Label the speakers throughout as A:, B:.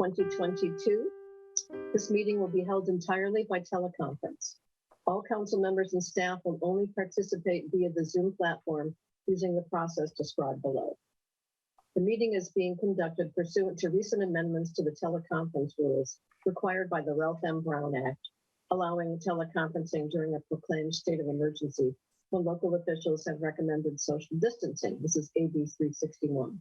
A: 2022. This meeting will be held entirely by teleconference. All council members and staff will only participate via the Zoom platform using the process described below. The meeting is being conducted pursuant to recent amendments to the teleconference rules required by the Ralph M. Brown Act, allowing teleconferencing during a proclaimed state of emergency when local officials have recommended social distancing. This is AB 361.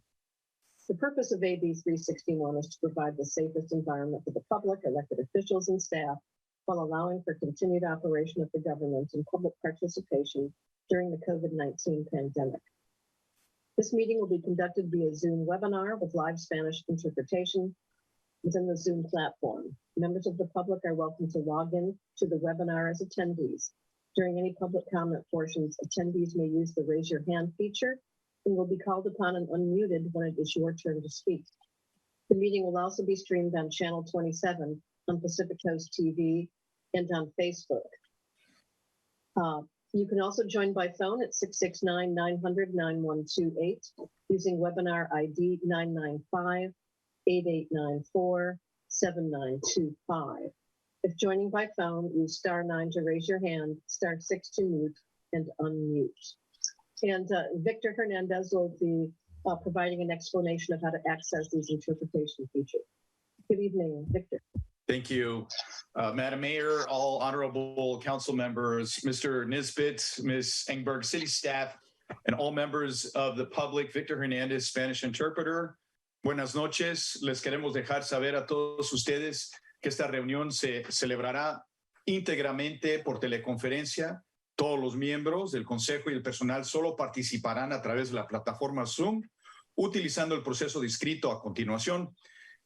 A: The purpose of AB 361 is to provide the safest environment for the public, elected officials, and staff while allowing for continued operation of the government and public participation during the COVID-19 pandemic. This meeting will be conducted via Zoom webinar with live Spanish interpretation within the Zoom platform. Members of the public are welcome to log in to the webinar as attendees. During any public comment portions, attendees may use the raise your hand feature and will be called upon and unmuted when it is your turn to speak. The meeting will also be streamed on Channel 27 on Pacific Coast TV and on Facebook. You can also join by phone at 669-900-9128 using webinar ID 995-8894-7925. If joining by phone, use *9 to raise your hand, *6 to mute and unmute. And Victor Hernandez will be providing an explanation of how to access these interpretation features. Good evening, Victor.
B: Thank you, Madam Mayor, all honorable council members, Mr. Nisbet, Ms. Engberg, city staff, and all members of the public. Victor Hernandez, Spanish interpreter. Buenas noches. Les queremos dejar saber a todos ustedes que esta reunión se celebrará íntegramente por teleconferencia. Todos los miembros del consejo y el personal solo participarán a través de la plataforma Zoom, utilizando el proceso descrito a continuación.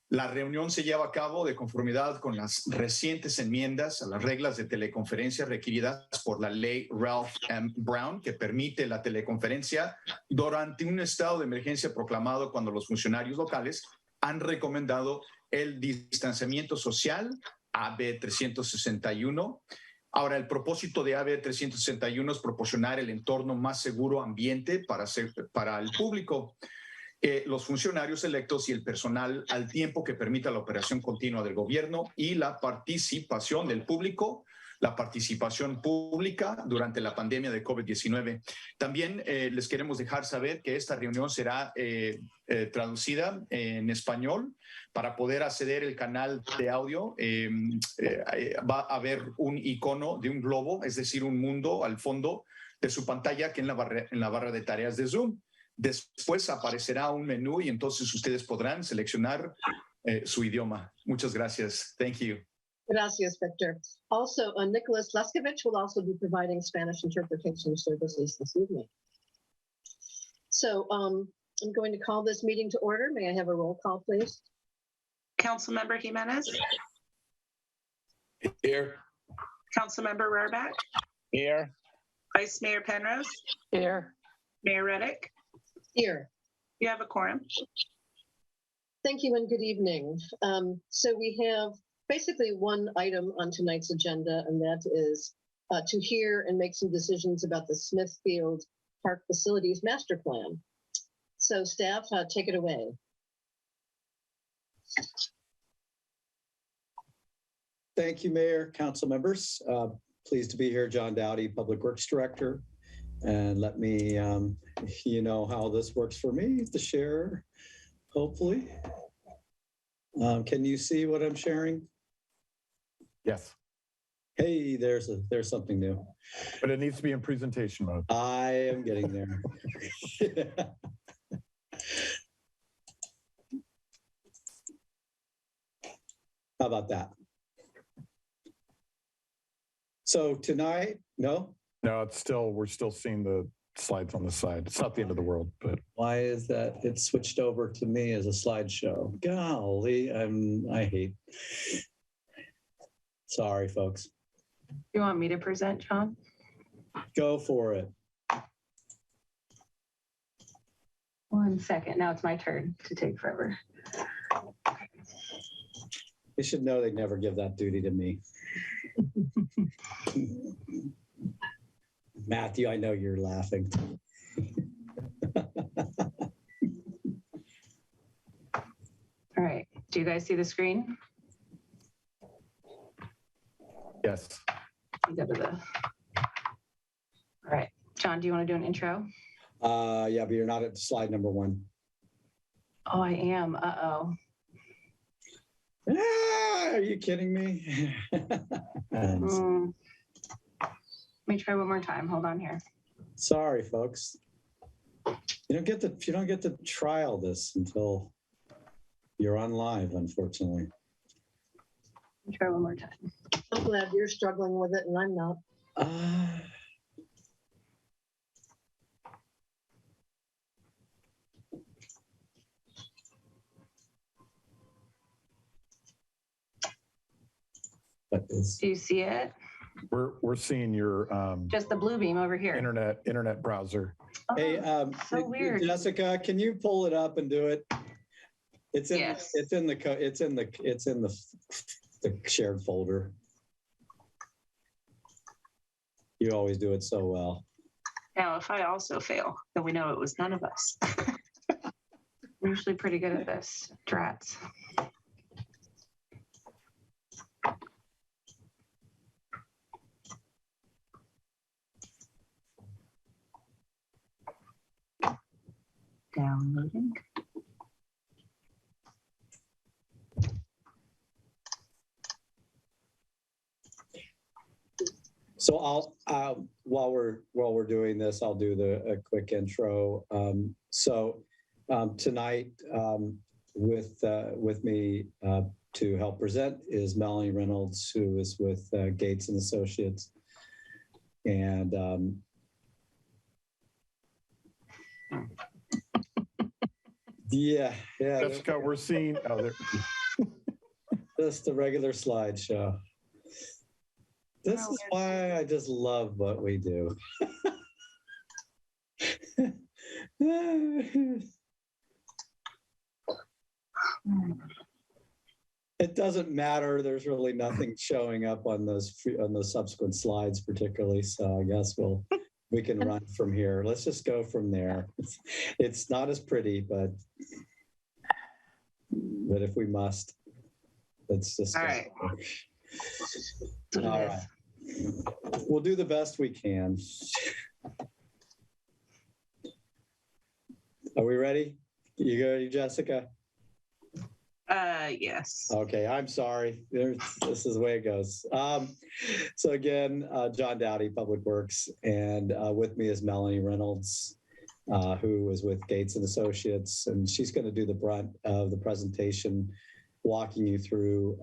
B: La reunión se lleva a cabo de conformidad con las recientes enmiendas a las reglas de teleconferencia requeridas por la ley Ralph M. Brown, que permite la teleconferencia durante un estado de emergencia proclamado cuando los funcionarios locales han recomendado el distanciamiento social, AB 361. Ahora, el propósito de AB 361 es proporcionar el entorno más seguro ambiente para el público. Los funcionarios electos y el personal al tiempo que permita la operación continua del gobierno y la participación del público, la participación pública durante la pandemia de COVID-19. También les queremos dejar saber que esta reunión será traducida en español. Para poder acceder al canal de audio va a haber un icono de un globo, es decir, un mundo al fondo de su pantalla que en la barra de tareas de Zoom. Después aparecerá un menú y entonces ustedes podrán seleccionar su idioma. Muchas gracias. Thank you.
A: Gracias, Victor. Also, Nicholas Leskovich will also be providing Spanish interpretation services this evening. So I'm going to call this meeting to order. May I have a roll call, please?
C: Councilmember Jimenez.
B: Here.
C: Councilmember Rohrbach.
D: Here.
C: Vice Mayor Penrose.
D: Here.
C: Mayor Reddick.
A: Here.
C: You have a quorum.
A: Thank you and good evening. So we have basically one item on tonight's agenda, and that is to hear and make some decisions about the Smithfield Park Facilities Master Plan. So staff, take it away.
E: Thank you, Mayor, council members. Pleased to be here, John Dowdy, Public Works Director. And let me, you know how this works for me to share, hopefully. Can you see what I'm sharing?
D: Yes.
E: Hey, there's something new.
D: But it needs to be in presentation mode.
E: I am getting there. How about that? So tonight, no?
D: No, we're still seeing the slides on the side. It's not the end of the world, but.
E: Why is that? It switched over to me as a slideshow. Golly, I hate. Sorry, folks.
C: You want me to present, John?
E: Go for it.
C: 1 second. Now it's my turn to take forever.
E: They should know they never give that duty to me. Matthew, I know you're laughing.
C: All right. Do you guys see the screen?
D: Yes.
C: You go to the. All right, John, do you want to do an intro?
E: Yeah, but you're not at slide number 1.
C: Oh, I am. Uh-oh.
E: Are you kidding me?
C: Let me try one more time. Hold on here.
E: Sorry, folks. You don't get to trial this until you're on live, unfortunately.
C: Let me try one more time.
A: I'm glad you're struggling with it and I'm not.
C: Do you see it?
D: We're seeing your
C: Just the blue beam over here.
D: internet browser.
C: Oh,
E: Hey,
C: so weird.
E: Jessica, can you pull it up and do it? It's in
C: Yes.
E: the shared folder. You always do it so well.
C: Now, if I also fail, then we know it was none of us. I'm usually pretty good at this. Drats. Downloading.
E: So I'll while we're doing this, I'll do a quick intro. Tonight with me to help present is Melanie Reynolds, who is with Gates and Associates, and yeah.
D: Jessica, we're seeing. Oh, there.
E: Just the regular slideshow. This is why I just love what we do. It doesn't matter. There's really nothing showing up on those subsequent slides particularly. So I guess we can run from here. Let's just go from there. It's not as pretty, but if we must, let's just.
C: All right.
E: All right. We'll do the best we can. Are we ready? You ready, Jessica?
C: Yes.
E: Okay, I'm sorry. This is the way it goes. So again, John Dowdy, Public Works, and with me is Melanie Reynolds, who is with Gates and Associates, and she's going to do the brunt of the presentation, walking you through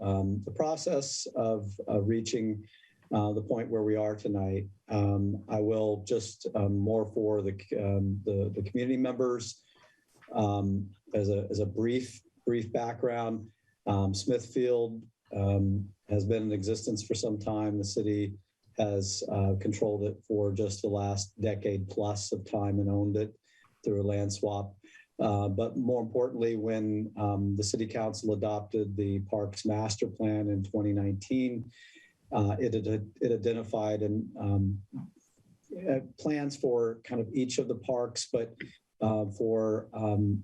E: the process of reaching the point where we are tonight. I will just more for the community members as a brief background. Smithfield has been in existence for some time. The city has controlled it for just the last decade plus of time and owned it through a land swap. But more importantly, when the City Council adopted the Parks Master Plan in 2019, it identified and plans for kind of each of the parks, but for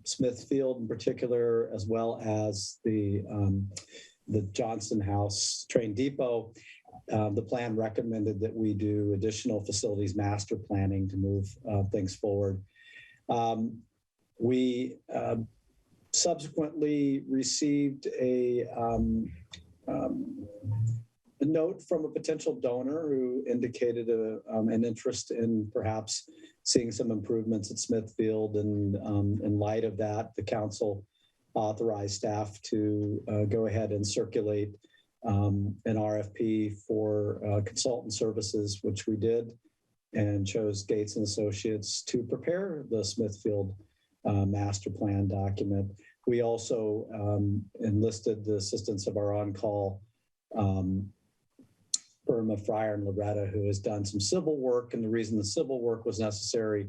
E: Smithfield in particular, as well as the Johnston House Train Depot. The plan recommended that we do additional facilities master planning to move things forward. We subsequently received a note from a potential donor who indicated an interest in perhaps seeing some improvements at Smithfield, and in light of that, the council authorized staff to go ahead and circulate an RFP for consultant services, which we did, and chose Gates and Associates to prepare the Smithfield master plan document. We also enlisted the assistance of our on-call firm of Fryer and Loretta, who has done some civil work. And the reason the civil work was necessary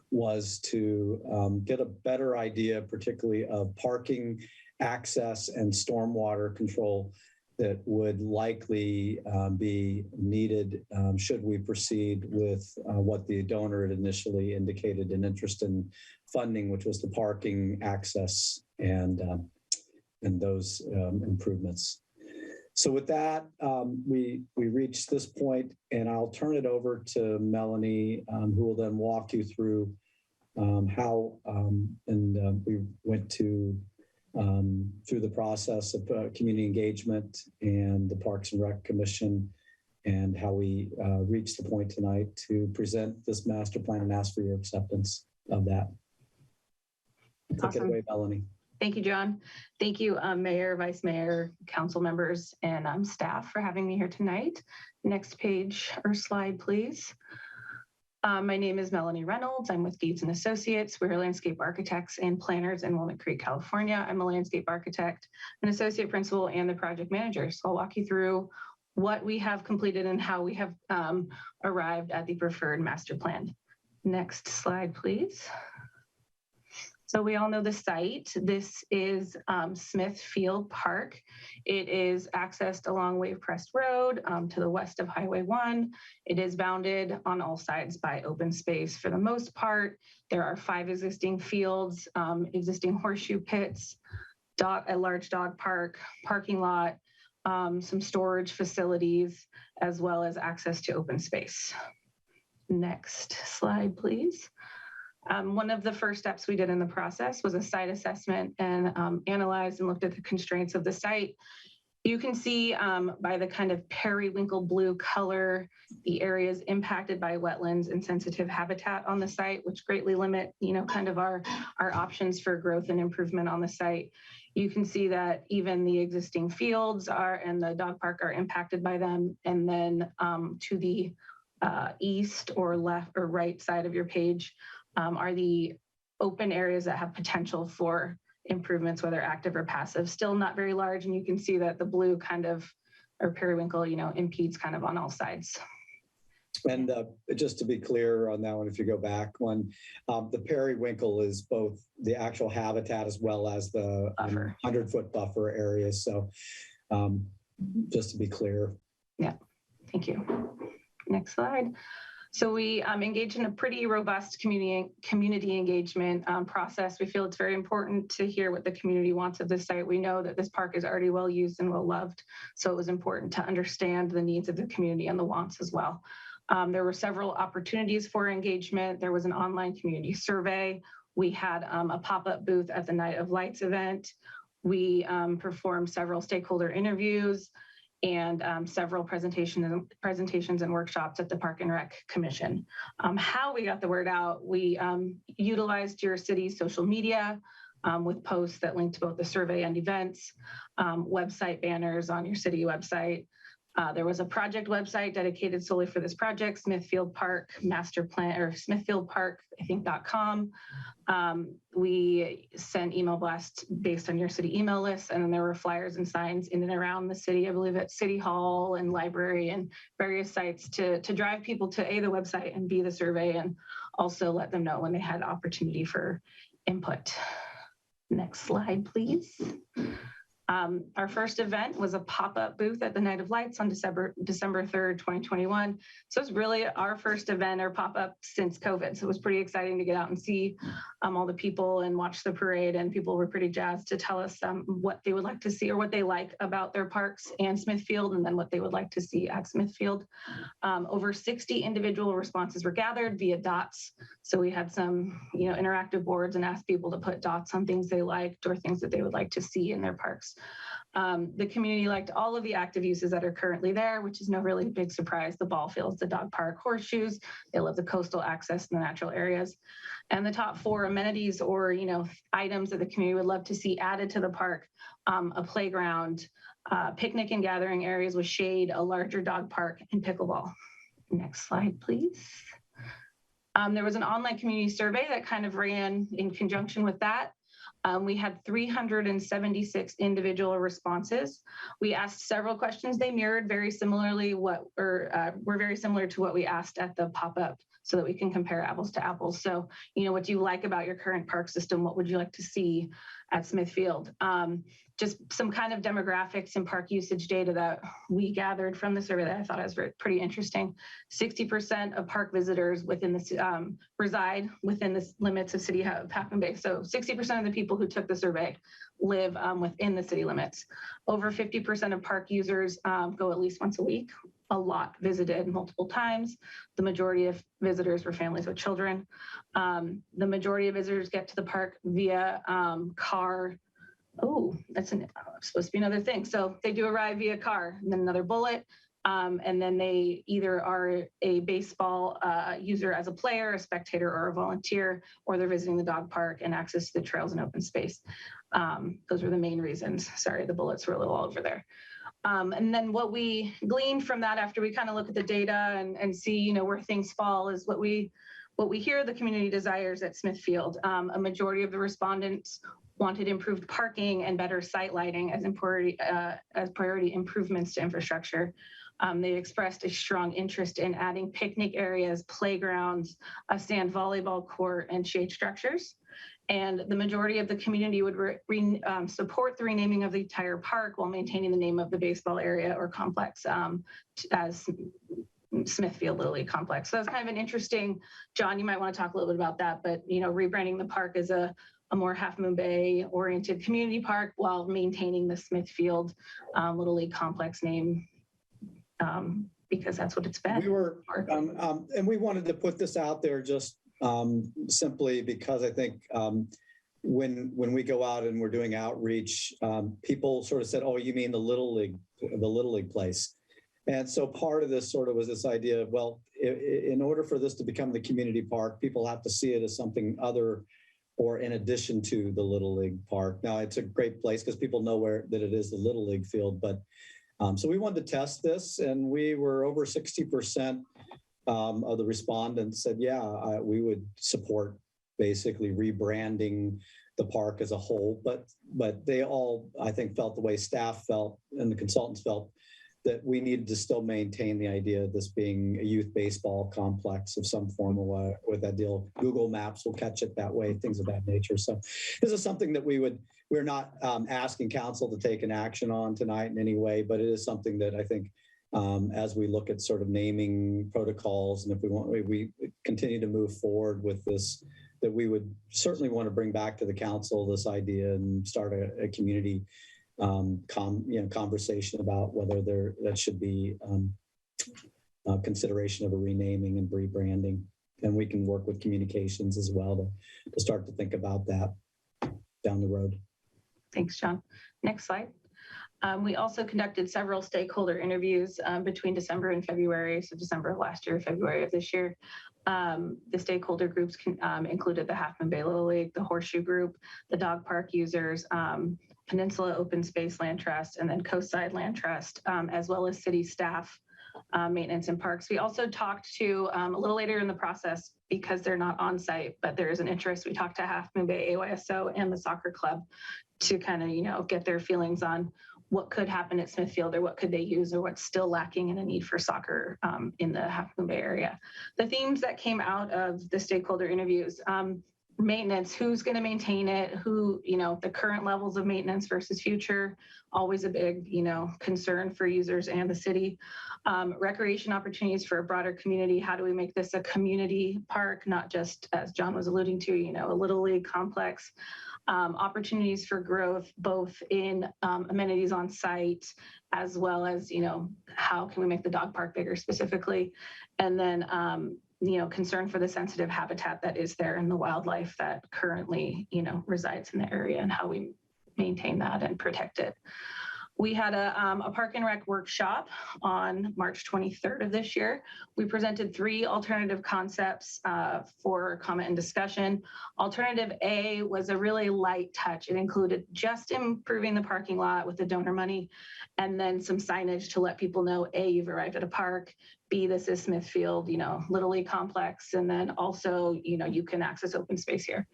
E: was to get a better idea, particularly of parking, access, and stormwater control that would likely be needed should we proceed with what the donor had initially indicated an interest in funding, which was the parking, access, and those improvements. So with that, we reached this point, and I'll turn it over to Melanie, who will then walk you through how we went through the process of community engagement and the Parks and Rec Commission, and how we reached the point tonight to present this master plan and ask for your acceptance of that. Take it away, Melanie.
C: Thank you, John. Thank you, Mayor, Vice Mayor, council members, and staff for having me here tonight. Next page or slide, please. My name is Melanie Reynolds. I'm with Gates & Associates. We're landscape architects and planners in Walnut Creek, California. I'm a landscape architect, an associate principal, and the project manager. So I'll walk you through what we have completed and how we have arrived at the preferred master plan. Next slide, please. So we all know the site. This is Smithfield Park. It is accessed along Wave Crest Road to the west of Highway 1. It is bounded on all sides by open space for the most part. There are 5 existing fields, existing horseshoe pits, a large dog park, parking lot, some storage facilities, as well as access to open space. Next slide, please. One of the first steps we did in the process was a site assessment and analyzed and looked at the constraints of the site. You can see by the kind of periwinkle blue color, the areas impacted by wetlands and sensitive habitat on the site, which greatly limit, kind of our options for growth and improvement on the site. You can see that even the existing fields and the dog park are impacted by them. And then to the east or left or right side of your page, are the open areas that have potential for improvements, whether active or passive. Still not very large, and you can see that the blue kind of, or periwinkle, impedes kind of on all sides.
E: And just to be clear on that one, if you go back one, the periwinkle is both the actual habitat as well as the 100-foot buffer areas. So just to be clear.
C: Yeah, thank you. Next slide. So we engage in a pretty robust community engagement process. We feel it's very important to hear what the community wants of this site. We know that this park is already well used and well loved, so it was important to understand the needs of the community and the wants as well. There were several opportunities for engagement. There was an online community survey. We had a pop-up booth at the Night of Lights event. We performed several stakeholder interviews and several presentations and workshops at the Park and Rec Commission. How we got the word out, we utilized your city's social media with posts that linked to both the survey and events, website banners on your city website. There was a project website dedicated solely for this project, Smithfield Park Master Plan, or smithfieldpark, I think, .com. We sent email blasts based on your city email list, and then there were flyers and signs in and around the city, I believe at City Hall and library and various sites to drive people to A, the website, and B, the survey, and also let them know when they had opportunity for input. Next slide, please. Our first event was a pop-up booth at the Night of Lights on December 3rd, 2021. So it's really our first event or pop-up since COVID. So it was pretty exciting to get out and see all the people and watch the parade, and people were pretty jazzed to tell us what they would like to see or what they like about their parks and Smithfield, and then what they would like to see at Smithfield. Over 60 individual responses were gathered via dots. So we had some, interactive boards and asked people to put dots on things they liked or things that they would like to see in their parks. The community liked all of the active uses that are currently there, which is no really big surprise. The ball fields, the dog park, horseshoes. They love the coastal access and the natural areas. And the top 4 amenities or, items that the community would love to see added to the park, a playground, picnic and gathering areas with shade, a larger dog park, and pickleball. Next slide, please. There was an online community survey that kind of ran in conjunction with that. We had 376 individual responses. We asked several questions. They mirrored very similarly were very similar to what we asked at the pop-up so that we can compare apples to apples. So, what do you like about your current park system? What would you like to see at Smithfield? Just some kind of demographics and park usage data that we gathered from the survey that I thought was pretty interesting. 60% of park visitors within the reside within the limits of City of Half Moon Bay. So 60% of the people who took the survey live within the city limits. Over 50% of park users go at least once a week. A lot visited multiple times. The majority of visitors were families with children. The majority of visitors get to the park via car. Oh, that's supposed to be another thing. So they do arrive via car, and then another bullet. And then they either are a baseball user as a player, a spectator, or a volunteer, or they're visiting the dog park and access to the trails and open space. Those were the main reasons. Sorry, the bullets were a little all over there. And then what we gleaned from that after we kind of look at the data and see, where things fall is what we hear the community desires at Smithfield. A majority of the respondents wanted improved parking and better site lighting as priority improvements to infrastructure. They expressed a strong interest in adding picnic areas, playgrounds, a sand volleyball court, and shade structures. And the majority of the community would support the renaming of the entire park while maintaining the name of the baseball area or complex as Smithfield Little League Complex. So that's kind of an interesting, John, you might want to talk a little bit about that, but rebranding the park as a more Half Moon Bay oriented community park while maintaining the Smithfield Little League Complex name, because that's what it's been.
E: We were, and we wanted to put this out there just simply because I think when we go out and we're doing outreach, people sort of said, "Oh, you mean the Little League place?" And so part of this sort of was this idea of, well, in order for this to become the community park, people have to see it as something other or in addition to the Little League Park. Now, it's a great place because people know that it is the Little League field, but so we wanted to test this, and we were over 60% of the respondents said, yeah, we would support basically rebranding the park as a whole, but they all, I think, felt the way staff felt and the consultants felt, that we needed to still maintain the idea of this being a youth baseball complex of some form or with that deal. Google Maps will catch it that way, things of that nature. So this is something that we're not asking council to take an action on tonight in any way, but it is something that I think as we look at sort of naming protocols, and if we continue to move forward with this, that we would certainly want to bring back to the council this idea and start a community conversation about whether that should be consideration of a renaming and rebranding. And we can work with communications as well to start to think about that down the road.
C: Thanks, John. Next slide. We also conducted several stakeholder interviews between December and February. So December of last year, February of this year. The stakeholder groups included the Half Moon Bay Little League, the Horseshoe Group, the dog park users, Peninsula Open Space Land Trust, and then Coastside Land Trust, as well as city staff, maintenance and parks. We also talked to, a little later in the process, because they're not on site, but there is an interest, we talked to Half Moon Bay AYSO and the soccer club to kind of, get their feelings on what could happen at Smithfield, or what could they use, or what's still lacking in a need for soccer in the Half Moon Bay area. The themes that came out of the stakeholder interviews, maintenance, who's going to maintain it, who, the current levels of maintenance versus future, always a big, concern for users and the city. Recreation opportunities for a broader community. How do we make this a community park, not just, as John was alluding to, a Little League complex? Opportunities for growth, both in amenities on site, as well as, how can we make the dog park bigger specifically? And then, concern for the sensitive habitat that is there and the wildlife that currently, resides in the area, and how we maintain that and protect it. We had a Park and Rec workshop on March 23rd of this year. We presented 3 alternative concepts for comment and discussion. Alternative A was a really light touch. It included just improving the parking lot with the donor money, and then some signage to let people know, A, you've arrived at a park, B, this is Smithfield, Little League complex. And then also, you can access open space here.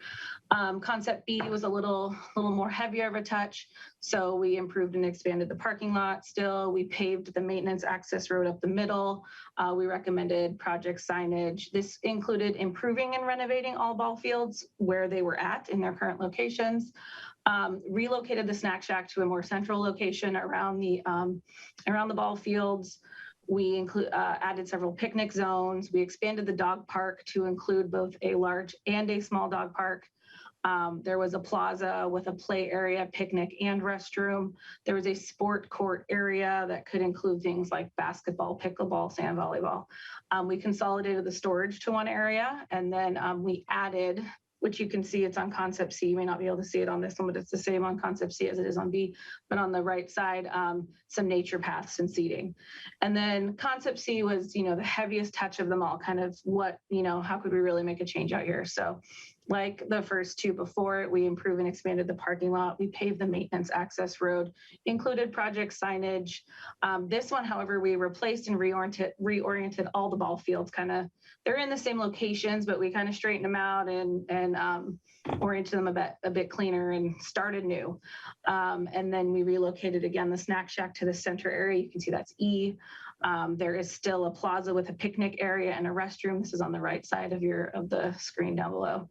C: Concept B was a little more heavier of a touch. So we improved and expanded the parking lot still. We paved the maintenance access road up the middle. We recommended project signage. This included improving and renovating all ball fields where they were at in their current locations. Relocated the snack shack to a more central location around the ball fields. We added several picnic zones. We expanded the dog park to include both a large and a small dog park. There was a plaza with a play area, picnic, and restroom. There was a sport court area that could include things like basketball, pickleball, sand volleyball. We consolidated the storage to one area, and then we added, which you can see it's on concept C. You may not be able to see it on this one, but it's the same on concept C as it is on B. But on the right side, some nature paths and seating. And then concept C was, the heaviest touch of them all, kind of what, how could we really make a change out here? So like the first two before it, we improved and expanded the parking lot. We paved the maintenance access road, included project signage. This one, however, we replaced and reoriented all the ball fields. They're in the same locations, but we kind of straightened them out and oriented them a bit cleaner and started new. And then we relocated again the snack shack to the center area. You can see that's E. There is still a plaza with a picnic area and a restroom. This is on the right side of the screen down below.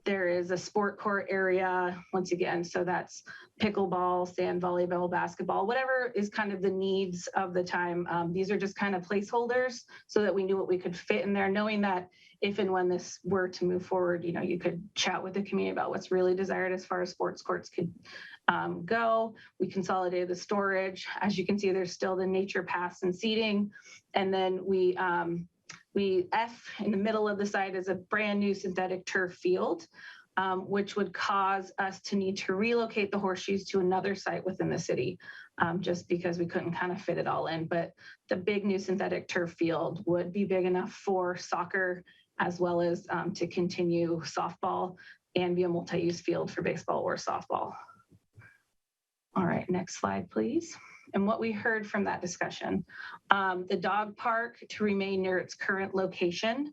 C: There is a sport court area, once again, so that's pickleball, sand volleyball, basketball, whatever is kind of the needs of the time. These are just kind of placeholders so that we knew what we could fit in there, knowing that if and when this were to move forward, you could chat with the community about what's really desired as far as sports courts could go. We consolidated the storage. As you can see, there's still the nature paths and seating. And then we F in the middle of the site is a brand new synthetic turf field, which would cause us to need to relocate the horseshoes to another site within the city, just because we couldn't kind of fit it all in. But the big new synthetic turf field would be big enough for soccer, as well as to continue softball and be a multi-use field for baseball or softball. All right, next slide, please. And what we heard from that discussion, the dog park to remain near its current location.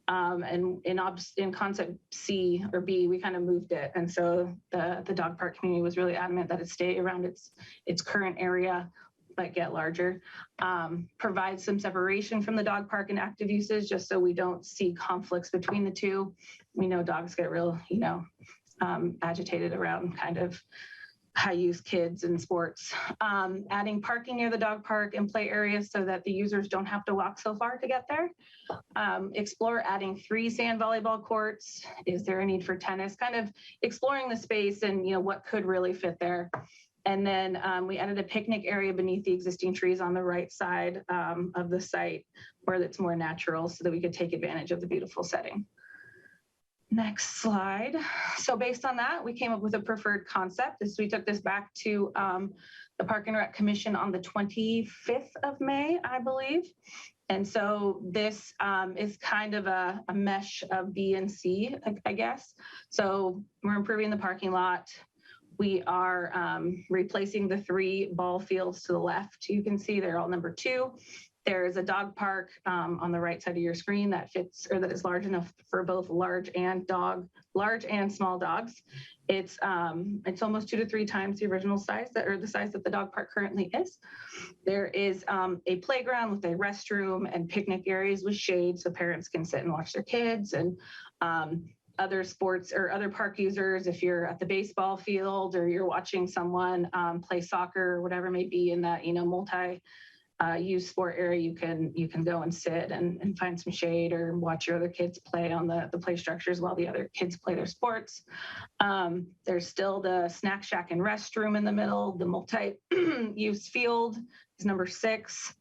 C: And in concept C or B, we kind of moved it. And so the dog park community was really adamant that it stay around its current area, but get larger. Provide some separation from the dog park and active uses, just so we don't see conflicts between the two. We know dogs get real, agitated around kind of high-use kids and sports. Adding parking near the dog park and play areas so that the users don't have to walk so far to get there. Explore adding 3 sand volleyball courts. Is there a need for tennis? Kind of exploring the space and what could really fit there. And then we added a picnic area beneath the existing trees on the right side of the site, where it's more natural, so that we could take advantage of the beautiful setting. Next slide. So based on that, we came up with a preferred concept. We took this back to the Park and Rec Commission on the 25th of May, I believe. And so this is kind of a mesh of B and C, I guess. So we're improving the parking lot. We are replacing the 3 ball fields to the left. You can see they're all number 2. There's a dog park on the right side of your screen that fits, or that is large enough for both large and small dogs. It's almost 2 to 3 times the original size the size that the dog park currently is. There is a playground with a restroom and picnic areas with shade, so parents can sit and watch their kids, and other sports or other park users, if you're at the baseball field or you're watching someone play soccer or whatever it may be in that multi-use sport area, you can go and sit and find some shade or watch your other kids play on the play structures while the other kids play their sports. There's still the snack shack and restroom in the middle. The multi-use field is number 6.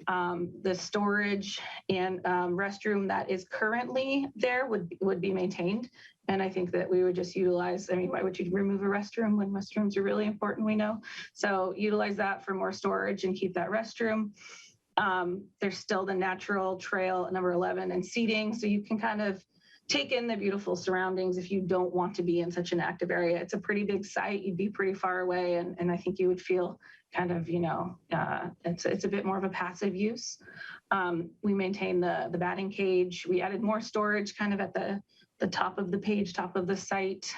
C: The storage and restroom that is currently there would be maintained. And I think that we would just utilize, why would you remove a restroom when restrooms are really important, we know? So utilize that for more storage and keep that restroom. There's still the natural trail at number 11 and seating. So you can kind of take in the beautiful surroundings if you don't want to be in such an active area. It's a pretty big site. You'd be pretty far away. And I think you would feel kind of, it's a bit more of a passive use. We maintain the batting cage. We added more storage kind of at the top of the page, top of the site.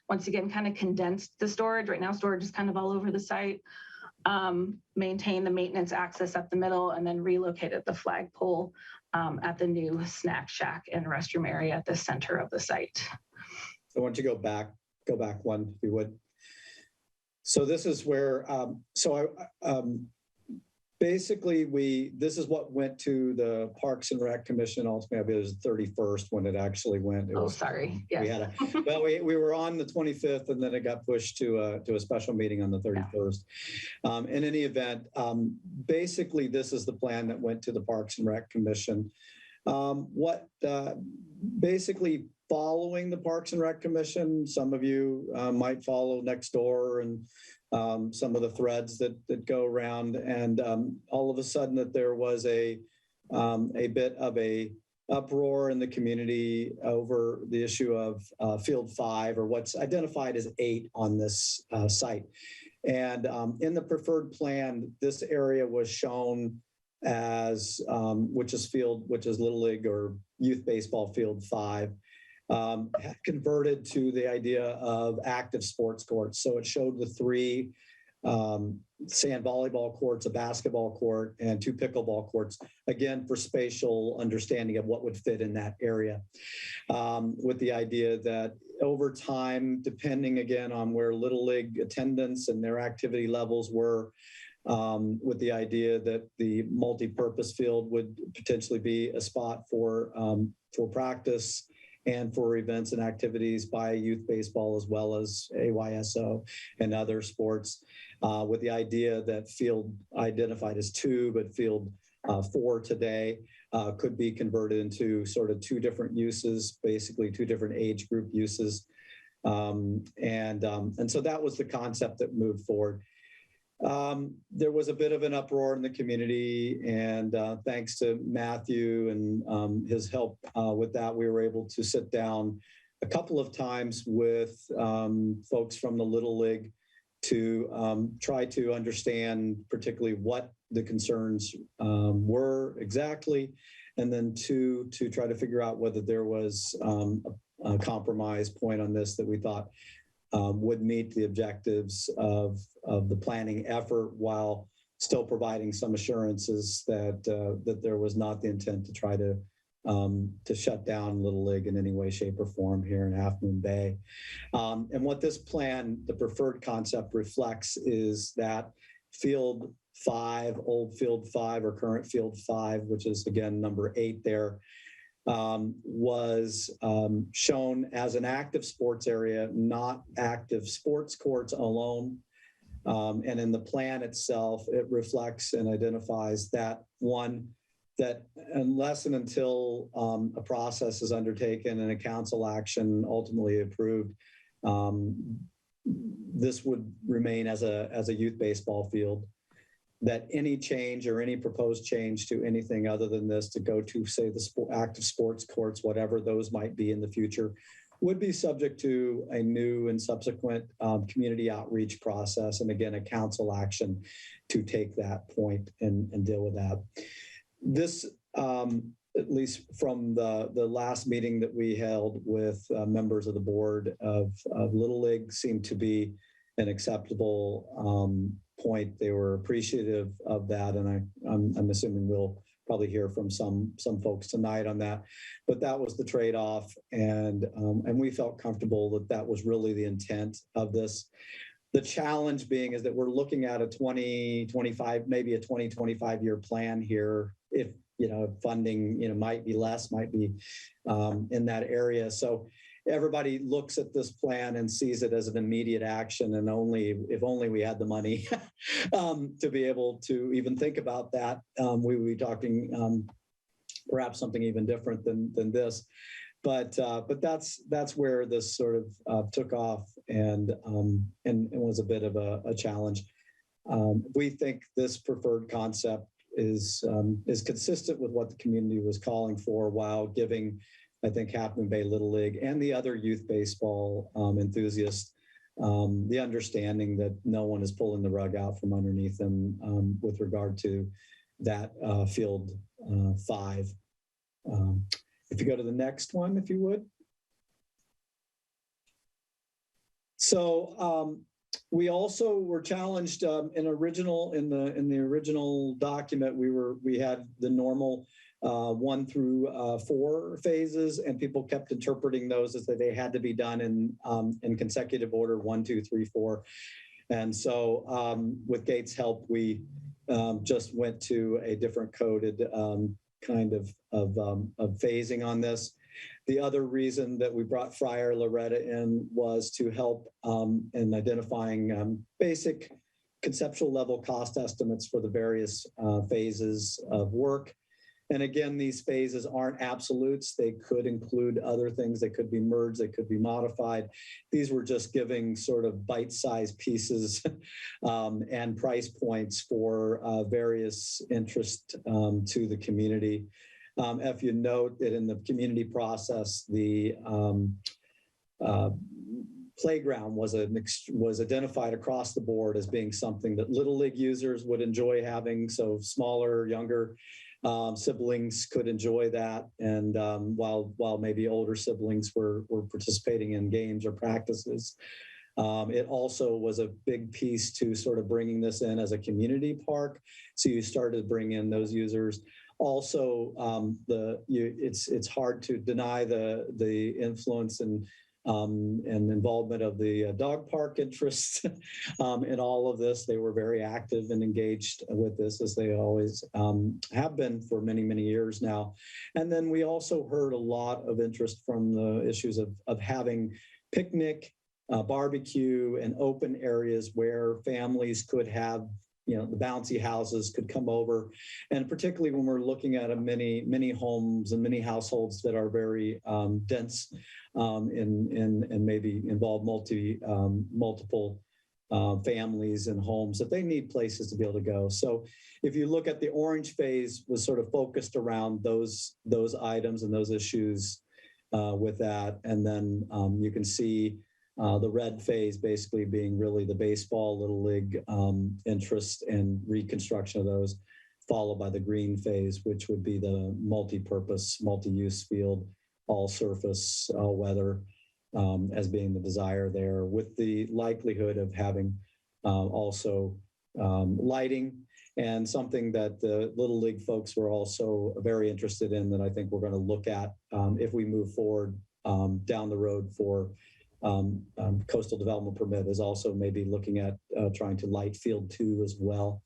C: Once again, kind of condensed the storage. Right now, storage is kind of all over the site. Maintain the maintenance access up the middle, and then relocated the flagpole at the new snack shack and restroom area at the center of the site.
E: I want you to go back one, if you would. So this is where, basically this is what went to the Parks and Rec Commission. Ultimately, it was the 31st when it actually went.
C: Sorry. Yes.
E: We had we were on the 25th, and then it got pushed to a special meeting on the 31st. Yeah. In any event, basically this is the plan that went to the Parks and Rec Commission. Basically following the Parks and Rec Commission, some of you might follow next door and some of the threads that go around, and all of a sudden that there was a bit of a uproar in the community over the issue of Field 5, or what's identified as 8 on this site. And in the preferred plan, this area was shown as which is Little League or Youth Baseball Field 5. Converted to the idea of active sports courts. So it showed the 3 sand volleyball courts, a basketball court, and 2 pickleball courts, again, for spatial understanding of what would fit in that area. With the idea that over time, depending again on where Little League attendance and their activity levels were, with the idea that the multi-purpose field would potentially be a spot for practice and for events and activities by youth baseball as well as AYSO and other sports, with the idea that field identified as 2, but field 4 today could be converted into sort of 2 different uses, basically 2 different age group uses. And so that was the concept that moved forward. There was a bit of an uproar in the community, and thanks to Matthew and his help with that, we were able to sit down a couple of times with folks from the Little League to try to understand particularly what the concerns were exactly, and then to try to figure out whether there was a compromise point on this that we thought would meet the objectives of the planning effort while still providing some assurances that there was not the intent to try to shut down Little League in any way, shape, or form here in Half Moon Bay. And what this plan, the preferred concept, reflects is that Field 5, old Field 5 or current Field 5, which is again number 8 there, was shown as an active sports area, not active sports courts alone. And in the plan itself, it reflects and identifies that, one, that unless and until a process is undertaken and a council action ultimately approved, this would remain as a youth baseball field. That any change or any proposed change to anything other than this to go to, say, the active sports courts, whatever those might be in the future, would be subject to a new and subsequent community outreach process, and again, a council action to take that point and deal with that. This, at least from the last meeting that we held with members of the board of Little League, seemed to be an acceptable point. They were appreciative of that, and I'm assuming we'll probably hear from some folks tonight on that. But that was the trade-off, and we felt comfortable that that was really the intent of this. The challenge being is that we're looking at a 2025, maybe a 20-25 year plan here. If funding might be less, might be in that area. So everybody looks at this plan and sees it as an immediate action, and if only we had the money to be able to even think about that, we would be talking perhaps something even different than this. But that's where this sort of took off and was a bit of a challenge. We think this preferred concept is consistent with what the community was calling for, while giving, I think, Half Moon Bay Little League and the other youth baseball enthusiasts the understanding that no one is pulling the rug out from underneath them with regard to that field 5. If you go to the next one, if you would. So we also were challenged in the original document. We had the normal 1 through 4 phases, and people kept interpreting those as that they had to be done in consecutive order, 1, 2, 3, 4. And so with Gates' help, we just went to a different coded kind of phasing on this. The other reason that we brought Friar Loretta in was to help in identifying basic conceptual level cost estimates for the various phases of work. And again, these phases aren't absolutes. They could include other things. They could be merged. They could be modified. These were just giving sort of bite-sized pieces and price points for various interest to the community. If you note that in the community process, the playground was identified across the board as being something that Little League users would enjoy having. So smaller, younger siblings could enjoy that, and while maybe older siblings were participating in games or practices. It also was a big piece to sort of bringing this in as a community park. So you started to bring in those users. Also, it's hard to deny the influence and involvement of the dog park interests in all of this. They were very active and engaged with this, as they always have been for many, many years now. And then we also heard a lot of interest from the issues of having picnic, barbecue, and open areas where families could have, the bouncy houses could come over. And particularly when we're looking at many homes and many households that are very dense and maybe involve multiple families and homes, that they need places to be able to go. So if you look at the orange phase, was sort of focused around those items and those issues with that. And then you can see the red phase basically being really the baseball, Little League interest and reconstruction of those, followed by the green phase, which would be the multi-purpose, multi-use field, all surface, all weather, as being the desire there, with the likelihood of having also lighting, and something that the Little League folks were also very interested in, that I think we're going to look at if we move forward down the road for coastal development permit, is also maybe looking at trying to light field 2 as well.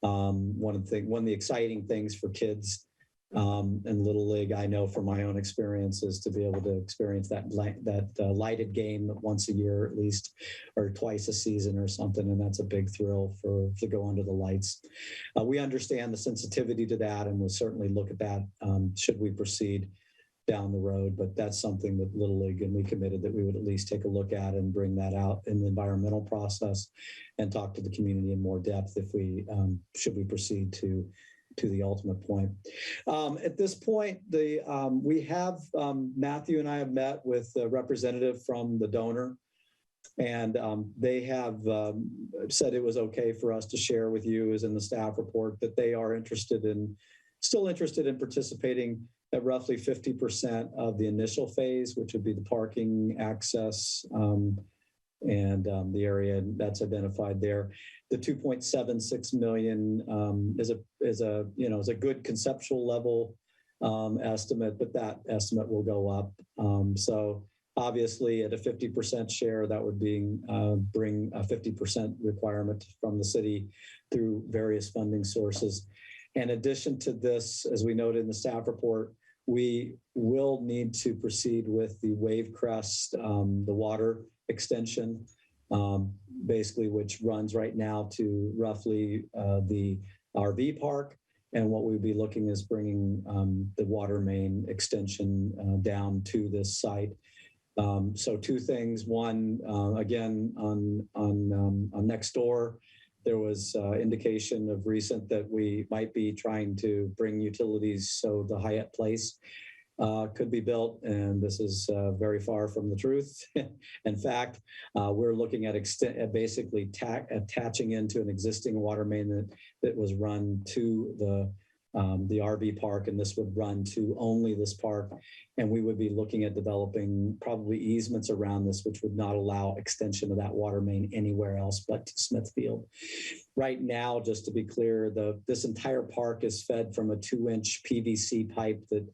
E: One of the exciting things for kids and Little League, I know from my own experience, is to be able to experience that lighted game once a year at least, or twice a season or something, and that's a big thrill to go under the lights. We understand the sensitivity to that, and we'll certainly look at that should we proceed down the road, but that's something that Little League and we committed that we would at least take a look at and bring that out in the environmental process and talk to the community in more depth if we should we proceed to the ultimate point. At this point, we have Matthew and I have met with a representative from the donor, and they have said it was okay for us to share with you, as in the staff report, that they are still interested in participating at roughly 50% of the initial phase, which would be the parking, access, and the area that's identified there. The 2.76 million is a good conceptual level estimate, but that estimate will go up. So obviously, at a 50% share, that would bring a 50% requirement from the city through various funding sources. In addition to this, as we noted in the staff report, we will need to proceed with the Wave Crest, the water extension, basically, which runs right now to roughly the RV park. And what we'd be looking is bringing the water main extension down to this site. So 2 things. One, again, on next door, there was indication of recent that we might be trying to bring utilities, so the Hyatt Place could be built, and this is very far from the truth. In fact, we're looking at basically attaching into an existing water main that was run to the RV park, and this would run to only this park. And we would be looking at developing probably easements around this, which would not allow extension of that water main anywhere else but to Smithfield. Right now, just to be clear, this entire park is fed from a 2-inch PVC pipe that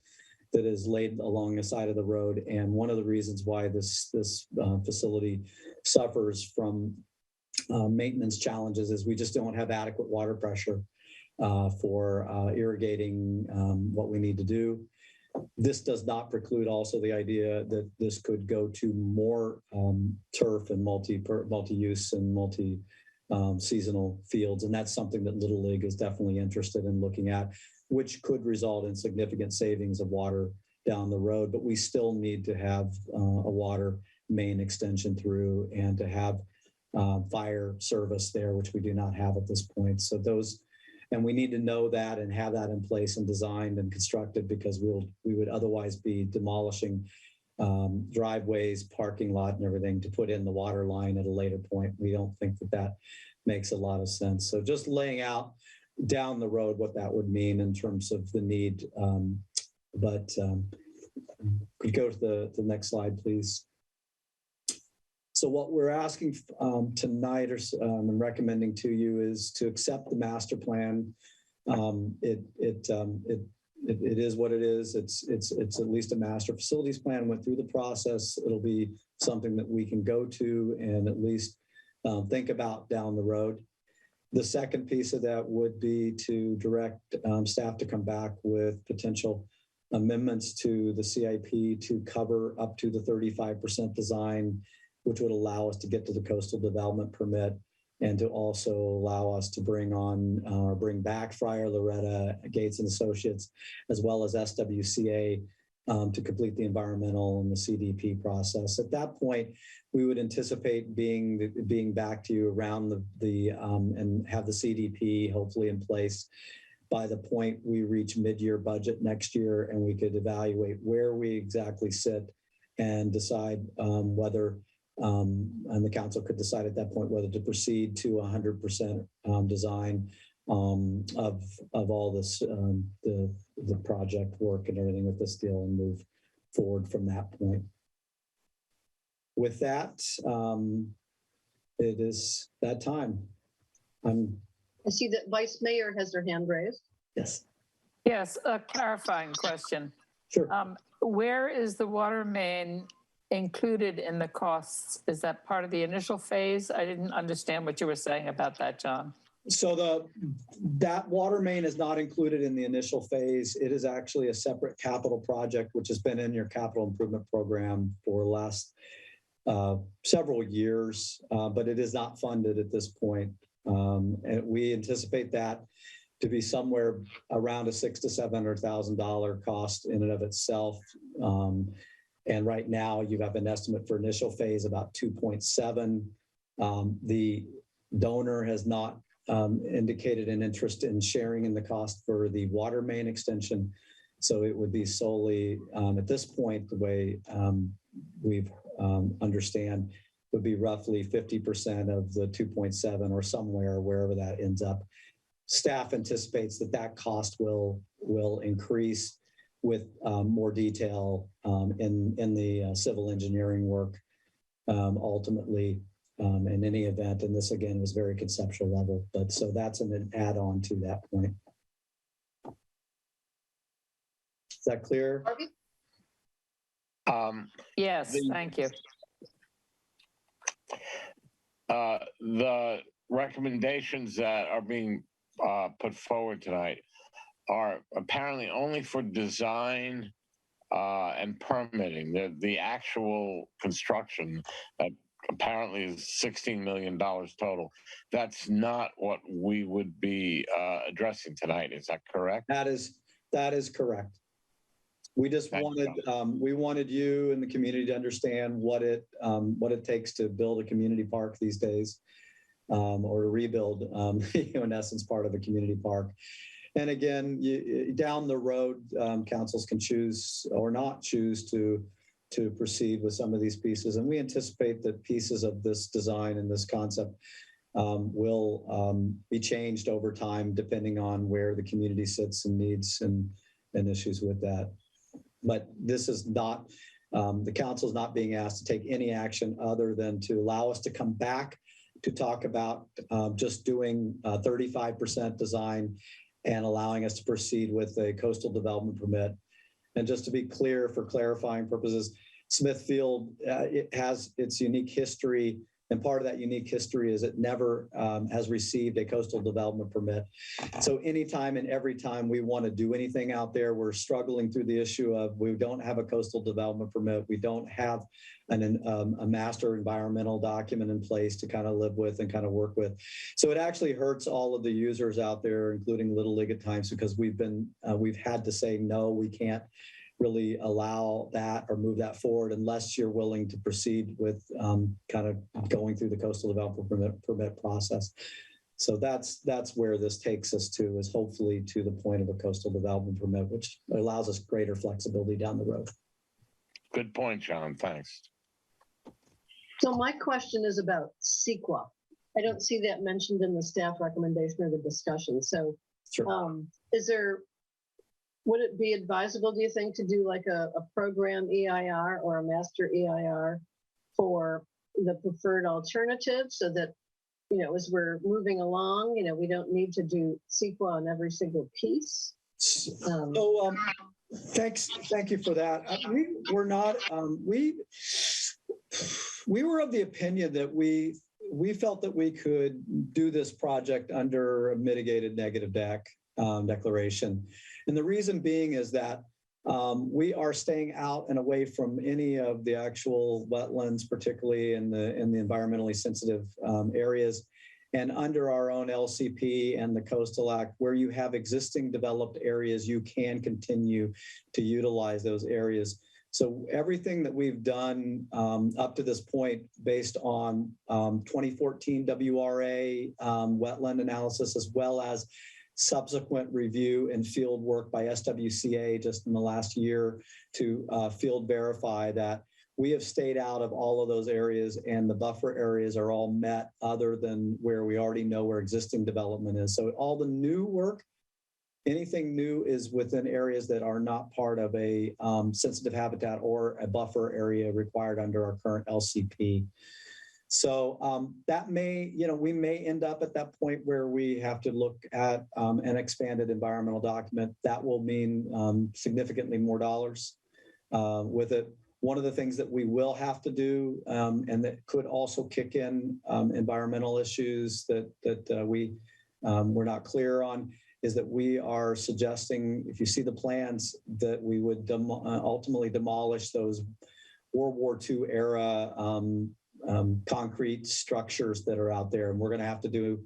E: is laid along the side of the road. And one of the reasons why this facility suffers from maintenance challenges is we just don't have adequate water pressure for irrigating what we need to do. This does not preclude also the idea that this could go to more turf and multi-use and multi-seasonal fields. And that's something that Little League is definitely interested in looking at, which could result in significant savings of water down the road. But we still need to have a water main extension through and to have fire service there, which we do not have at this point. So and we need to know that and have that in place and designed and constructed, because we would otherwise be demolishing driveways, parking lot and everything to put in the water line at a later point. We don't think that makes a lot of sense. So just laying out down the road what that would mean in terms of the need. Could you go to the next slide, please? So what we're asking tonight and recommending to you is to accept the master plan. It is what it is. It's at least a master facilities plan, went through the process. It'll be something that we can go to and at least think about down the road. The second piece of that would be to direct staff to come back with potential amendments to the CIP to cover up to the 35% design, which would allow us to get to the coastal development permit and to also allow us to bring back Friar Loretta, Gates and Associates, as well as SWCA to complete the environmental and the CDP process. At that point, we would anticipate being back to you around and have the CDP hopefully in place by the point we reach mid-year budget next year, and we could evaluate where we exactly sit and decide whether and the council could decide at that point whether to proceed to 100% design of all this, the project work and everything with this deal, and move forward from that point. With that, it is that time.
A: I see that Vice Mayor has her hand raised.
E: Yes.
F: Yes, a clarifying question.
E: Sure.
F: Where is the water main included in the costs? Is that part of the initial phase? I didn't understand what you were saying about that, John.
E: So that water main is not included in the initial phase. It is actually a separate capital project, which has been in your capital improvement program for the last several years, but it is not funded at this point. And we anticipate that to be somewhere around a $600,000 to $700,000 cost in and of itself. And right now you have an estimate for initial phase about 2.7. The donor has not indicated an interest in sharing in the cost for the water main extension. So it would be solely at this point, the way we've understand, would be roughly 50% of the 2.7 or somewhere, wherever that ends up. Staff anticipates that cost will increase with more detail in the civil engineering work ultimately in any event. And this again was very conceptual level, but so that's an add-on to that point. Is that clear?
F: Yes, thank you.
G: The recommendations that are being put forward tonight are apparently only for design and permitting. The actual construction that apparently is $16 million total. That's not what we would be addressing tonight. Is that correct?
E: That is correct. We just wanted you and the community to understand what it takes to build a community park these days, or to rebuild, in essence, part of a community park. And again, down the road, councils can choose or not choose to proceed with some of these pieces. And we anticipate that pieces of this design and this concept will be changed over time, depending on where the community sits and needs and issues with that. But this is not, the council is not being asked to take any action other than to allow us to come back to talk about just doing 35% design and allowing us to proceed with a coastal development permit. And just to be clear, for clarifying purposes, Smithfield, it has its unique history. And part of that unique history is it never has received a coastal development permit. So anytime and every time we want to do anything out there, we're struggling through the issue of we don't have a coastal development permit. We don't have a master environmental document in place to kind of live with and kind of work with. So it actually hurts all of the users out there, including Little League at times, because we've had to say, no, we can't really allow that or move that forward unless you're willing to proceed with kind of going through the coastal development permit process. So that's where this takes us to, is hopefully to the point of a coastal development permit, which allows us greater flexibility down the road.
G: Good point, John. Thanks.
A: So my question is about CEQA. I don't see that mentioned in the staff recommendation or the discussion. So
E: Sure.
A: Would it be advisable, do you think, to do like a program EIR or a master EIR for the preferred alternative so that, as we're moving along, we don't need to do CEQA on every single piece?
E: Thank you for that. We were of the opinion that we felt that we could do this project under a mitigated negative declaration. And the reason being is that we are staying out and away from any of the actual wetlands, particularly in the environmentally sensitive areas. And under our own LCP and the Coastal Act, where you have existing developed areas, you can continue to utilize those areas. So everything that we've done up to this point, based on 2014 WRA wetland analysis, as well as subsequent review and field work by SWCA just in the last year to field verify that we have stayed out of all of those areas, and the buffer areas are all met other than where we already know where existing development is. So all the new work, anything new, is within areas that are not part of a sensitive habitat or a buffer area required under our current LCP. So that may, we may end up at that point where we have to look at an expanded environmental document. That will mean significantly more dollars with it. One of the things that we will have to do, and that could also kick in environmental issues that we're not clear on, is that we are suggesting, if you see the plans, that we would ultimately demolish those World War II era concrete structures that are out there. And we're going to have to do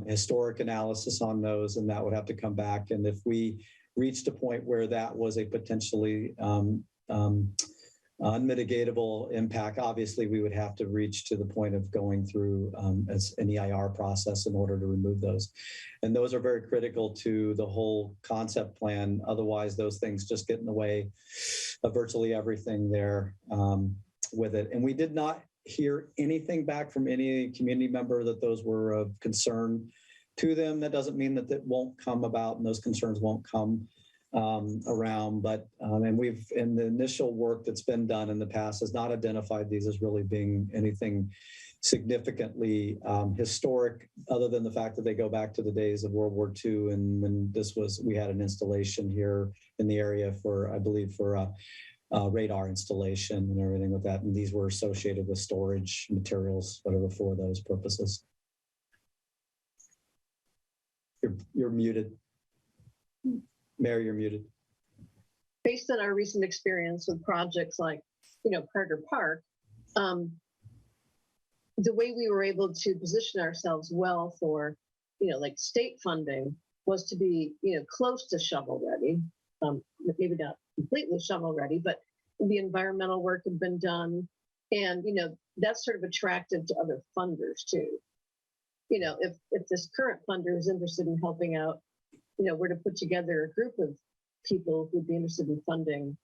E: historic analysis on those, and that would have to come back. And if we reached a point where that was a potentially unmitigatable impact, obviously we would have to reach to the point of going through as an EIR process in order to remove those. And those are very critical to the whole concept plan. Otherwise, those things just get in the way of virtually everything there with it. And we did not hear anything back from any community member that those were of concern to them. That doesn't mean that that won't come about and those concerns won't come around, but and we've, in the initial work that's been done in the past, has not identified these as really being anything significantly historic, other than the fact that they go back to the days of World War II, and when we had an installation here in the area for, I believe, for radar installation and everything with that, and these were associated with storage materials, whatever, for those purposes. You're muted. Mayor, you're muted.
A: Based on our recent experience with projects like, Carter Park, the way we were able to position ourselves well for, like state funding was to be, close to shovel ready, maybe not completely shovel ready, but the environmental work had been done. And, that's sort of attractive to other funders too. If this current funder is interested in helping out were to put together a group of people who'd be interested in funding,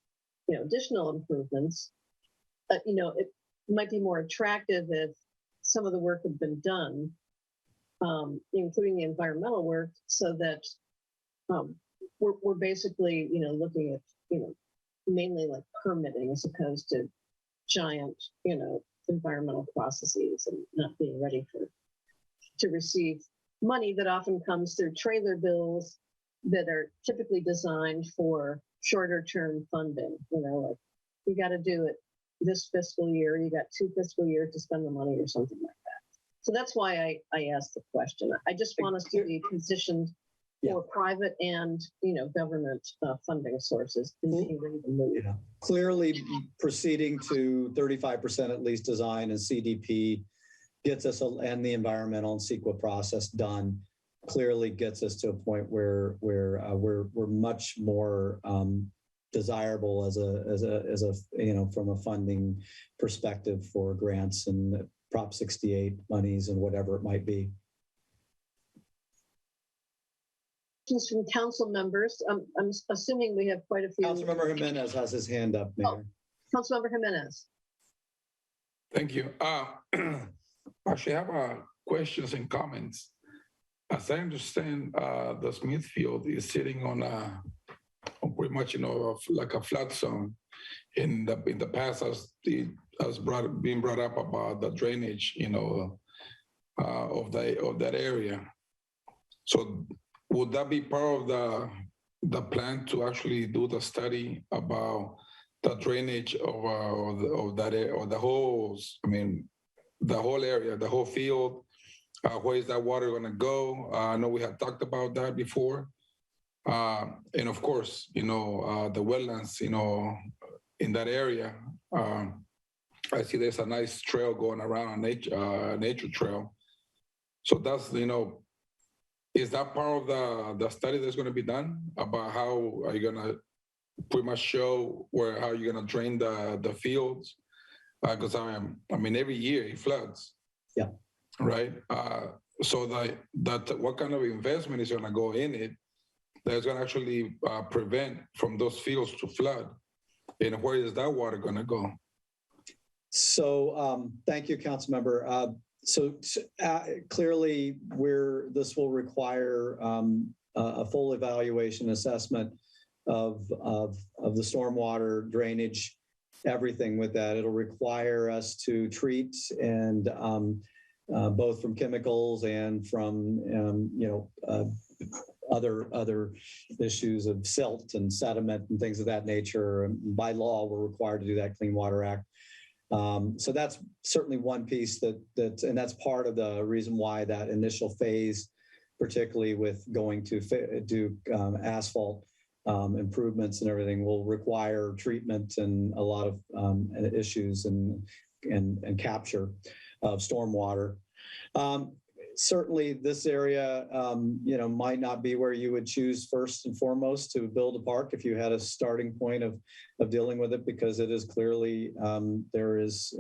A: additional improvements, it might be more attractive if some of the work had been done, including the environmental work, so that we're basically, looking at, mainly like permitting as opposed to giant, environmental processes and not being ready to receive money that often comes through trailer bills that are typically designed for shorter term funding. Like you got to do it this fiscal year, you got 2 fiscal years to spend the money or something like that. So that's why I asked the question. I just want us to be positioned for private and government funding sources and being ready to move.
E: Yeah. Clearly, proceeding to 35% at least design and CDP gets us and the environmental and CEQA process done. Clearly gets us to a point where we're much more desirable as a from a funding perspective for grants and Prop 68 monies and whatever it might be.
A: From council members. I'm assuming we have quite a few.
E: Councilmember Jimenez has his hand up, Mayor.
A: Oh, Councilmember Jimenez.
H: Thank you. Actually, I have questions and comments. As I understand, the Smithfield is sitting on pretty much, like a flood zone. In the past, as being brought up about the drainage, of that area. So, would that be part of the plan to actually do the study about the drainage of that area, or the whole? I mean, the whole area, the whole field. Where is that water going to go? I know we had talked about that before. And of course, the wetlands, in that area. I see there's a nice trail going around, a nature trail. So that's, is that part of the study that's going to be done about how are you going to pretty much show how you're going to drain the fields? Because every year it floods.
E: Yeah.
H: Right. So that what kind of investment is going to go in it that's going to actually prevent from those fields to flood, and where is that water going to go?
E: So thank you, Councilmember. So clearly, this will require a full evaluation assessment of the stormwater drainage, everything with that. It'll require us to treat and both from chemicals and from other issues of silt and sediment and things of that nature. And by law, we're required to do that, Clean Water Act. So that's certainly one piece and that's part of the reason why that initial phase, particularly with going to do asphalt improvements and everything, will require treatment and a lot of issues and capture of stormwater. Certainly this area, might not be where you would choose first and foremost to build a park if you had a starting point of dealing with it, because it is clearly, there is,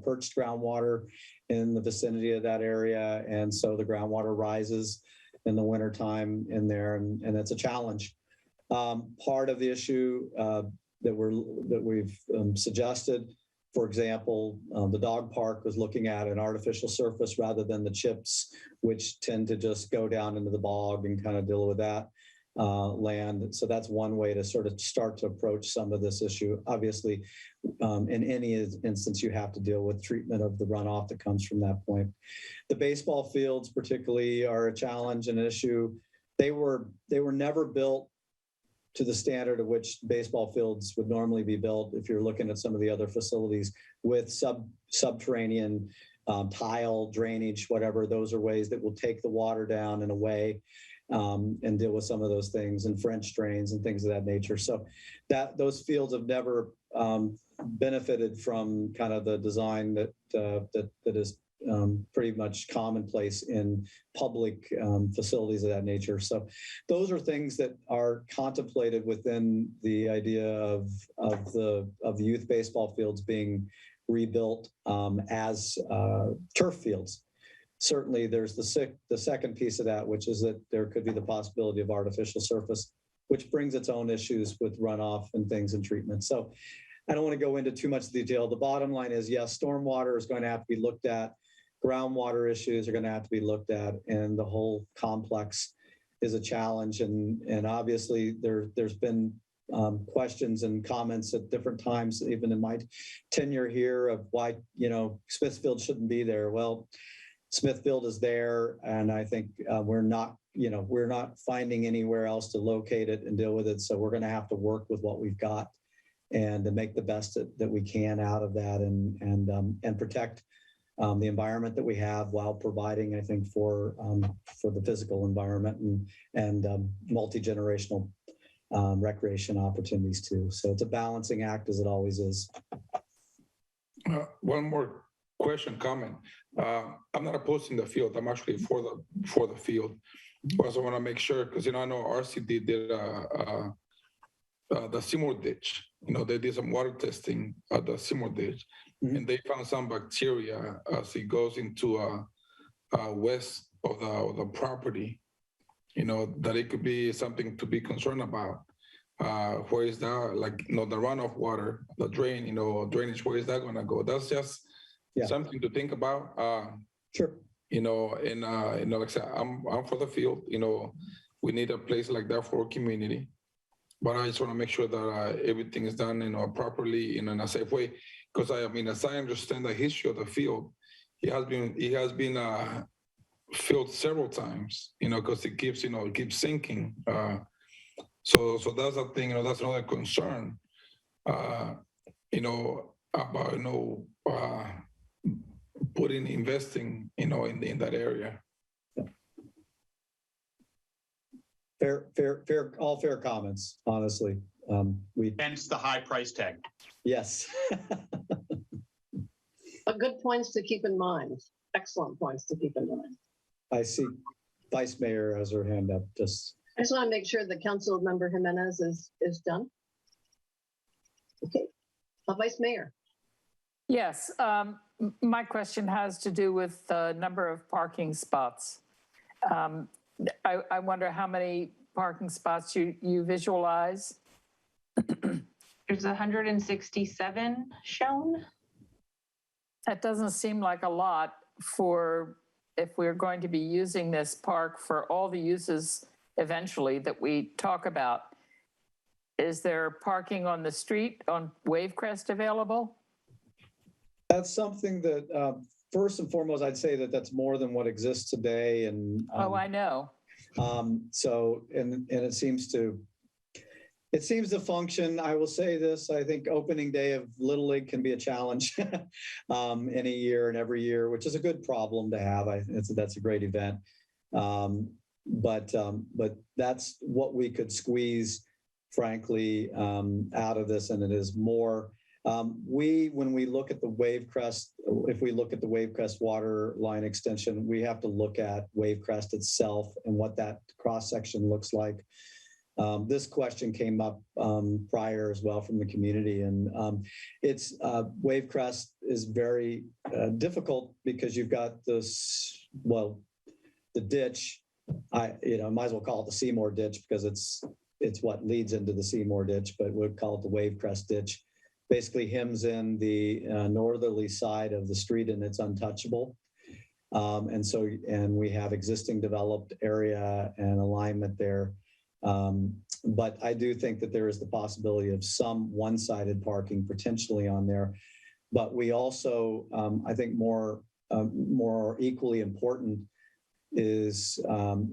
E: perched groundwater in the vicinity of that area. And so the groundwater rises in the wintertime in there, and it's a challenge. Part of the issue that we've suggested, for example, the dog park was looking at an artificial surface rather than the chips, which tend to just go down into the bog and kind of deal with that land. So that's one way to sort of start to approach some of this issue. Obviously, in any instance, you have to deal with treatment of the runoff that comes from that point. The baseball fields particularly are a challenge and an issue. They were never built to the standard of which baseball fields would normally be built if you're looking at some of the other facilities with subterranean tile, drainage, whatever. Those are ways that will take the water down in a way and deal with some of those things, and French drains and things of that nature. So those fields have never benefited from kind of the design that is pretty much commonplace in public facilities of that nature. So those are things that are contemplated within the idea of the youth baseball fields being rebuilt as turf fields. certainly there's the second piece of that, which is that there could be the possibility of artificial surface, which brings its own issues with runoff and things and treatment. So I don't want to go into too much detail. The bottom line is, yes, stormwater is going to have to be looked at. Groundwater issues are going to have to be looked at, and the whole complex is a challenge. And obviously there's been questions and comments at different times, even in my tenure here, of why, Smithfield shouldn't be there. Well, Smithfield is there, and I think we're not finding anywhere else to locate it and deal with it. So we're going to have to work with what we've got and to make the best that we can out of that, and protect the environment that we have while providing, I think, for the physical environment and multi-generational recreation opportunities too. So it's a balancing act, as it always is.
H: One more question, comment. I'm not opposing the field. I'm actually for the field. I also want to make sure, because I know RCD did the Seymour ditch. They did some water testing at the Seymour ditch, and they found some bacteria as it goes into west of the property. That it could be something to be concerned about. Where is that? The runoff water, the drain, drainage. Where is that going to go? That's just something to think about.
E: Sure.
H: And like I said, I'm for the field. We need a place like that for our community. But I just want to make sure that everything is done, properly, in a safe way. Because as I understand the history of the field, it has been filled several times, because it keeps sinking. So that's a thing, that's another concern, about, investing, in that area.
E: Fair, all fair comments, honestly.
I: Hence the high price tag.
E: Yes.
A: Good points to keep in mind. Excellent points to keep in mind.
E: I see Vice Mayor has her hand up.
A: I just want to make sure that Council Member Jimenez is done. Okay. Vice Mayor.
F: Yes, my question has to do with the number of parking spots. I wonder how many parking spots you visualize.
C: There's 167 shown.
F: That doesn't seem like a lot for if we're going to be using this park for all the uses eventually that we talk about. Is there parking on the street on Wavecrest available?
E: That's something that, first and foremost, I'd say that's more than what exists today. And
F: I know.
E: So, and it seems to function. I will say this, I think opening day of Little League can be a challenge any year and every year, which is a good problem to have. That's a great event. But that's what we could squeeze, frankly, out of this, and it is more. When we look at the Wavecrest, if we look at the Wavecrest water line extension, we have to look at Wavecrest itself and what that cross-section looks like. This question came up prior as well from the community, and it's Wavecrest is very difficult because you've got this, the ditch. Might as well call it the Seymour ditch because it's what leads into the Seymour ditch, but we'd call it the Wavecrest ditch. Basically hems in the northerly side of the street, and it's untouchable. And we have existing developed area and alignment there. But I do think that there is the possibility of some one-sided parking potentially on there. But we also, I think more equally important is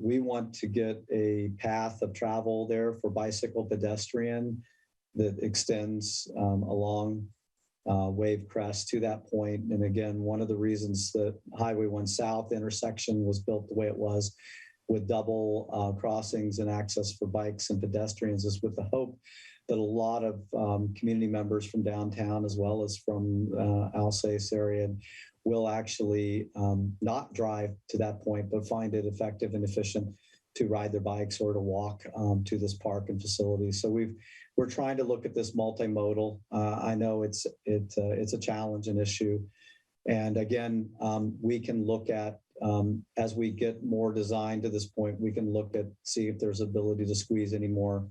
E: we want to get a path of travel there for bicycle pedestrian that extends along Wavecrest to that point. And again, one of the reasons that Highway 1 South intersection was built the way it was, with double crossings and access for bikes and pedestrians, is with the hope that a lot of community members from downtown, as well as from Alsace area, will actually not drive to that point, but find it effective and efficient to ride their bikes or to walk to this park and facility. So we're trying to look at this multimodal. I know it's a challenge, an issue. And again, we can look at as we get more design to this point, we can look at, see if there's ability to squeeze any more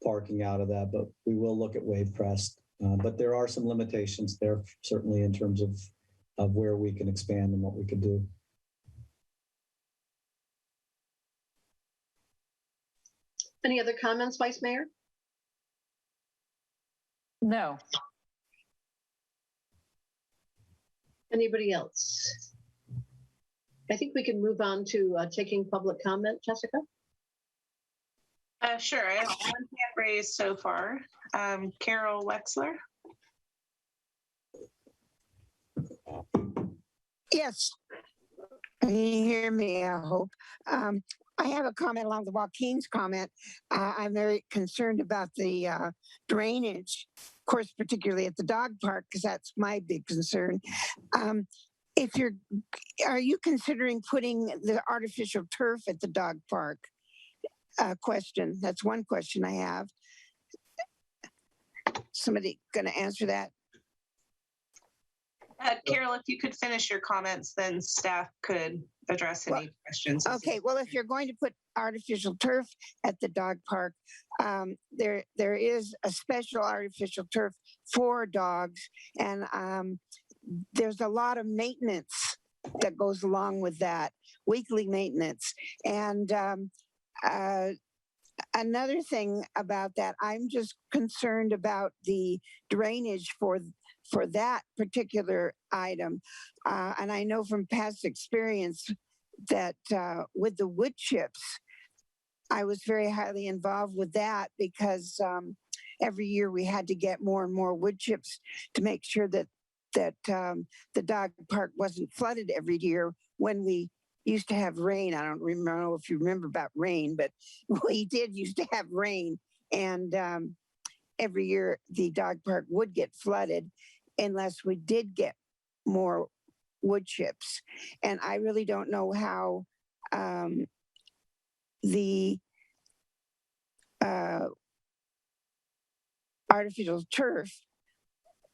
E: parking out of that, but we will look at Wave Crest. But there are some limitations there, certainly in terms of where we can expand and what we can do.
A: Any other comments, Vice Mayor?
F: No.
A: Anybody else? I think we can move on to taking public comment, Jessica.
J: Sure, I have one hand raised so far. Carol Wexler.
K: Yes. Can you hear me? I hope. I have a comment along the Joaquin's comment. I'm very concerned about the drainage, of course, particularly at the dog park, because that's my big concern. Are you considering putting the artificial turf at the dog park? Question. That's one question I have. Somebody going to answer that?
J: Carol, if you could finish your comments, then staff could address any questions.
K: Okay, well, if you're going to put artificial turf at the dog park, there is a special artificial turf for dogs, and there's a lot of maintenance that goes along with that, weekly maintenance. And another thing about that, I'm just concerned about the drainage for that particular item. And I know from past experience that with the wood chips, I was very highly involved with that because every year we had to get more and more wood chips to make sure that the dog park wasn't flooded every year when we used to have rain. I don't know if you remember about rain, but we did used to have rain. And every year the dog park would get flooded unless we did get more wood chips. And I really don't know how the artificial turf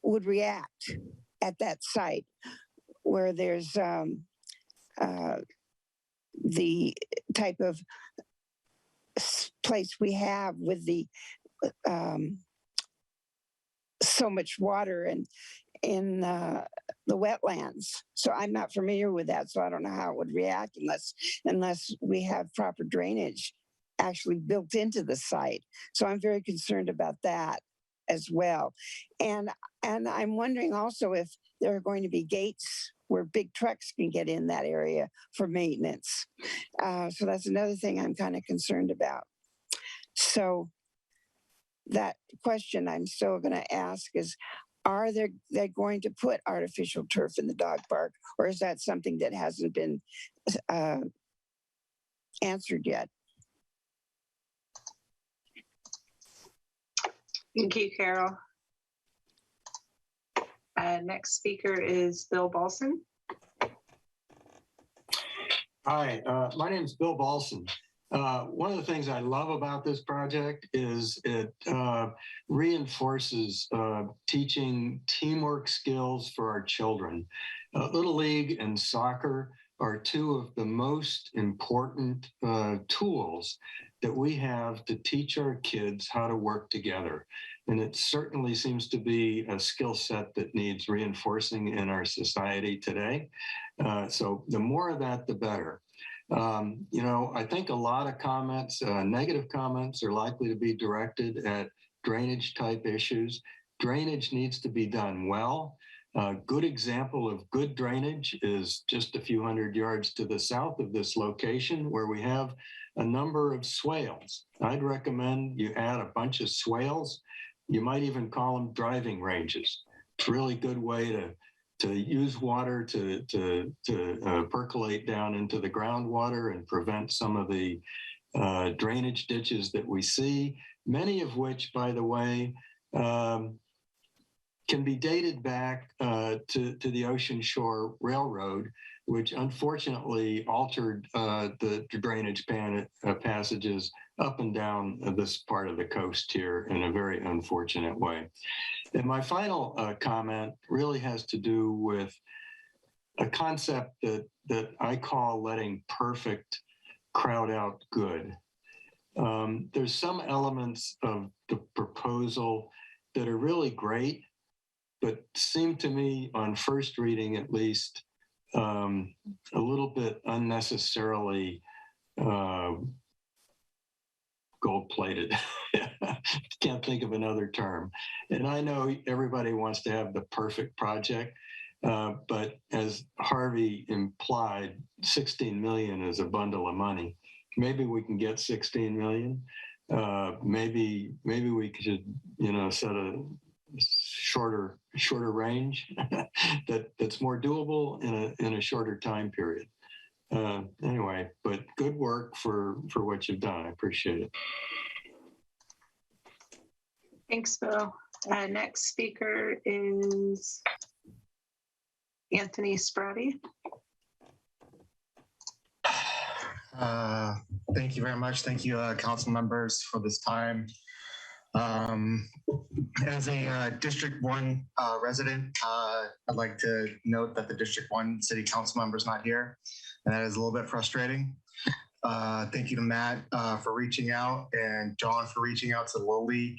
K: would react at that site where there's the type of place we have with the so much water and in the wetlands. So I'm not familiar with that. So I don't know how it would react unless we have proper drainage actually built into the site. So I'm very concerned about that as well. And I'm wondering also if there are going to be gates where big trucks can get in that area for maintenance. So that's another thing I'm kind of concerned about. So that question I'm still going to ask is, are they going to put artificial turf in the dog park, or is that something that hasn't been answered yet?
J: Thank you, Carol. Next speaker is Bill Balson.
L: Hi, my name is Bill Balson. One of the things I love about this project is it reinforces teaching teamwork skills for our children. Little League and soccer are two of the most important tools that we have to teach our kids how to work together. And it certainly seems to be a skill set that needs reinforcing in our society today. So the more of that, the better. I think a lot of comments, negative comments, are likely to be directed at drainage type issues. Drainage needs to be done well. A good example of good drainage is just a few hundred yards to the south of this location, where we have a number of swales. I'd recommend you add a bunch of swales. You might even call them driving ranges. It's a really good way to use water to percolate down into the groundwater and prevent some of the drainage ditches that we see, many of which, by the way, can be dated back to the Ocean Shore Railroad, which unfortunately altered the drainage passages up and down this part of the coast here in a very unfortunate way. And my final comment really has to do with a concept that I call letting perfect crowd out good. There's some elements of the proposal that are really great, but seem to me, on first reading at least, a little bit unnecessarily gold-plated. Can't think of another term. And I know everybody wants to have the perfect project, but as Harvey implied, 16 million is a bundle of money. Maybe we can get 16 million. Maybe we should, set a shorter range that's more doable in a shorter time period. Anyway, but good work for what you've done. I appreciate it.
J: Thanks, Bill. Next speaker is Anthony Sprati.
M: Thank you very much. Thank you, council members, for this time. As a District 1 resident, I'd like to note that the District 1 City Council member is not here, and that is a little bit frustrating. Thank you to Matt for reaching out, and John for reaching out to the Little League.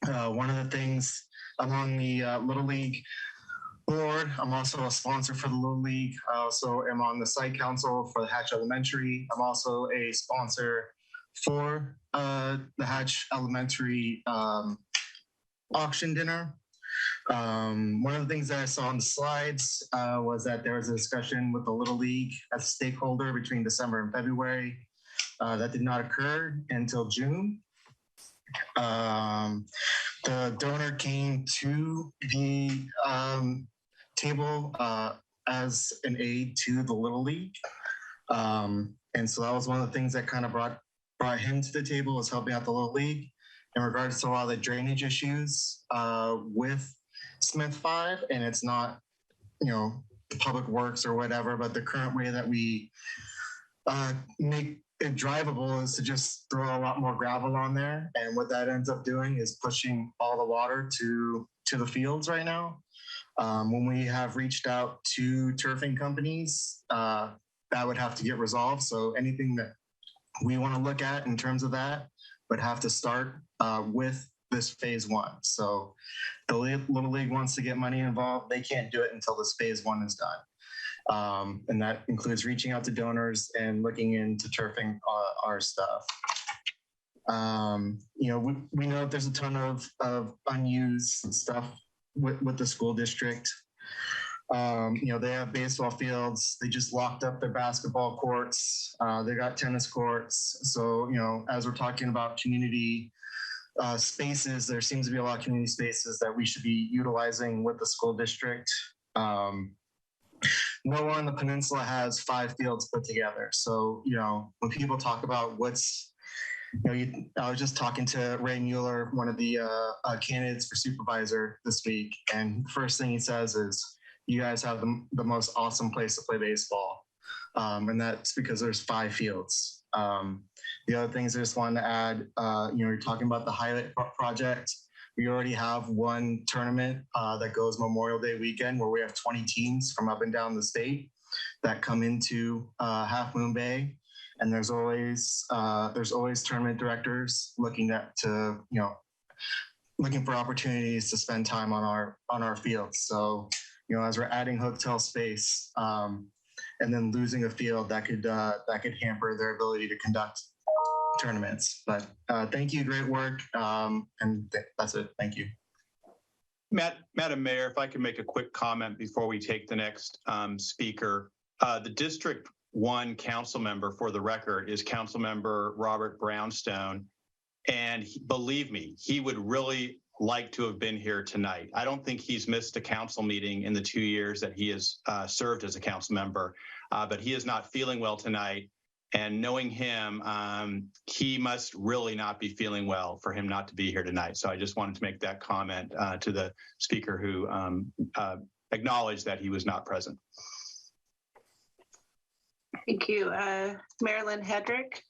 M: One of the things along the Little League board, I'm also a sponsor for the Little League. I also am on the site council for the Hatch Elementary. I'm also a sponsor for the Hatch Elementary auction dinner. One of the things that I saw on the slides was that there was a discussion with the Little League as a stakeholder between December and February. That did not occur until June. The donor came to the table as an aid to the Little League. And so that was one of the things that kind of brought him to the table, was helping out the Little League in regards to a lot of the drainage issues with Smith 5. And it's not, public works or whatever, but the current way that we make it drivable is to just throw a lot more gravel on there. And what that ends up doing is pushing all the water to the fields right now. When we have reached out to turfing companies, that would have to get resolved. So anything that we want to look at in terms of that would have to start with this phase 1. So the Little League wants to get money involved. They can't do it until this phase 1 is done. And that includes reaching out to donors and looking into turfing our stuff. We know that there's a ton of unused stuff with the school district. They have baseball fields. They just locked up their basketball courts. They got tennis courts. So, as we're talking about community spaces, there seems to be a lot of community spaces that we should be utilizing with the school district. No one on the peninsula has 5 fields put together. So, when people talk about what's, I was just talking to Ray Mueller, one of the candidates for supervisor this week. And the first thing he says is, you guys have the most awesome place to play baseball. And that's because there's 5 fields. The other things I just wanted to add, you're talking about the Highlight Project. We already have one tournament that goes Memorial Day weekend where we have 20 teams from up and down the state that come into Half Moon Bay. And there's always tournament directors looking for opportunities to spend time on our fields. So, as we're adding hotel space and then losing a field, that could hamper their ability to conduct tournaments. But thank you, great work, and that's it. Thank you.
I: Madam Mayor, if I can make a quick comment before we take the next speaker. The District 1 council member, for the record, is Council Member Robert Brownstone. And believe me, he would really like to have been here tonight. I don't think he's missed a council meeting in the 2 years that he has served as a council member, but he is not feeling well tonight. And knowing him, he must really not be feeling well for him not to be here tonight. So I just wanted to make that comment to the speaker who acknowledged that he was not present.
J: Thank you. Marilyn Hedrick.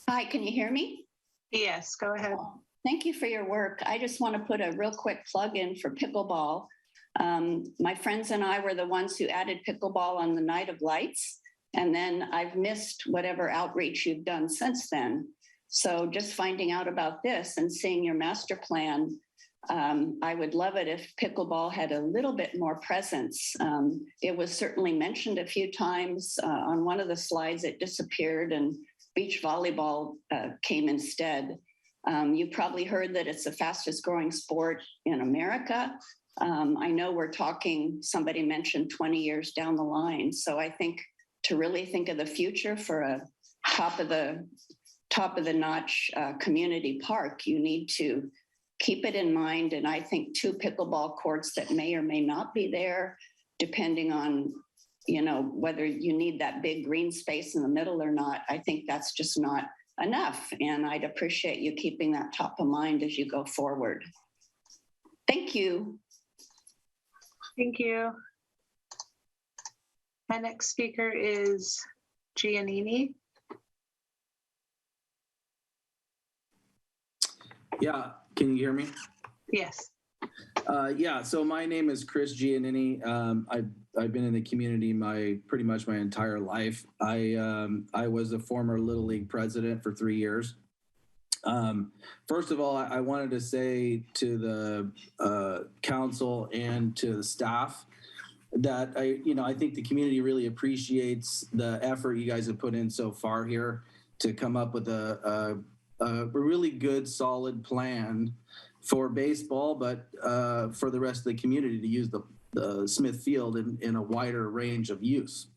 N: Hi, can you hear me?
J: Yes, go ahead.
N: Thank you for your work. I just want to put a real quick plug in for pickleball. My friends and I were the ones who added pickleball on the Night of Lights, and then I've missed whatever outreach you've done since then. So just finding out about this and seeing your master plan, I would love it if pickleball had a little bit more presence. It was certainly mentioned a few times. On one of the slides, it disappeared and beach volleyball came instead. You probably heard that it's the fastest growing sport in America. I know we're talking, somebody mentioned 20 years down the line. So I think to really think of the future for a top of the notch community park, you need to keep it in mind. And I think 2 pickleball courts that may or may not be there, depending on, whether you need that big green space in the middle or not, I think that's just not enough. And I'd appreciate you keeping that top of mind as you go forward. Thank you.
J: Thank you. My next speaker is Giannini.
O: Yeah, can you hear me?
J: Yes.
O: Yeah, so my name is Chris Giannini. I've been in the community pretty much my entire life. I was a former Little League president for 3 years. First of all, I wanted to say to the council and to the staff that I think the community really appreciates the effort you guys have put in so far here to come up with a really good, solid plan for baseball, but for the rest of the community to use the Smith Field in a wider range of use.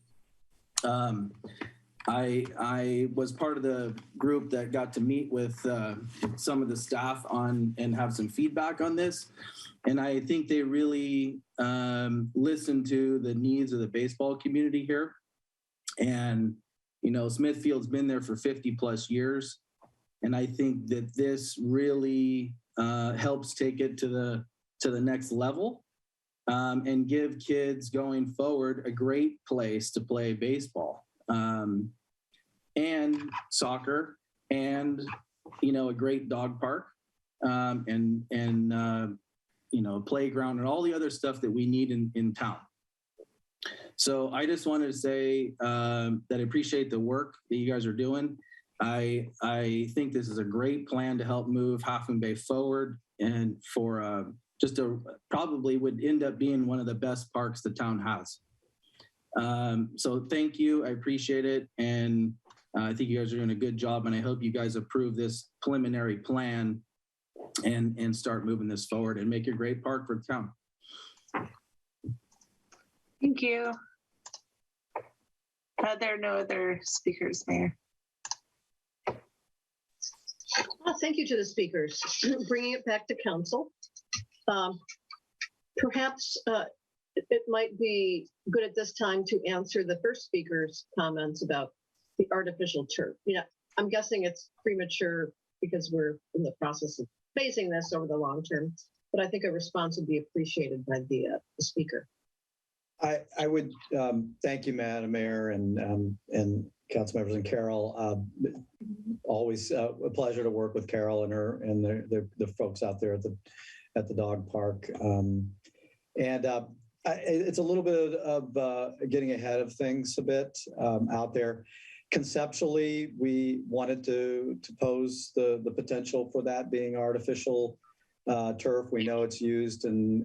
O: I was part of the group that got to meet with some of the staff and have some feedback on this. And I think they really listened to the needs of the baseball community here. And, Smith Field's been there for 50 plus years. And I think that this really helps take it to the next level and give kids going forward a great place to play baseball and soccer and a great dog park and playground and all the other stuff that we need in town. So I just wanted to say that I appreciate the work that you guys are doing. I think this is a great plan to help move Half Moon Bay forward and for probably would end up being one of the best parks the town has. So thank you. I appreciate it. And I think you guys are doing a good job. And I hope you guys approve this preliminary plan and start moving this forward and make a great park for the town.
J: Thank you. There are no other speakers, Mayor.
A: Well, thank you to the speakers. Bringing it back to council. Perhaps it might be good at this time to answer the first speaker's comments about the artificial turf. I'm guessing it's premature because we're in the process of phasing this over the long term, but I think a response would be appreciated by the speaker.
E: I would thank you, Madam Mayor and council members and Carol. Always a pleasure to work with Carol and her and the folks out there at the dog park. It's a little bit of getting ahead of things a bit out there. Conceptually, we wanted to pose the potential for that being artificial turf. We know it's used in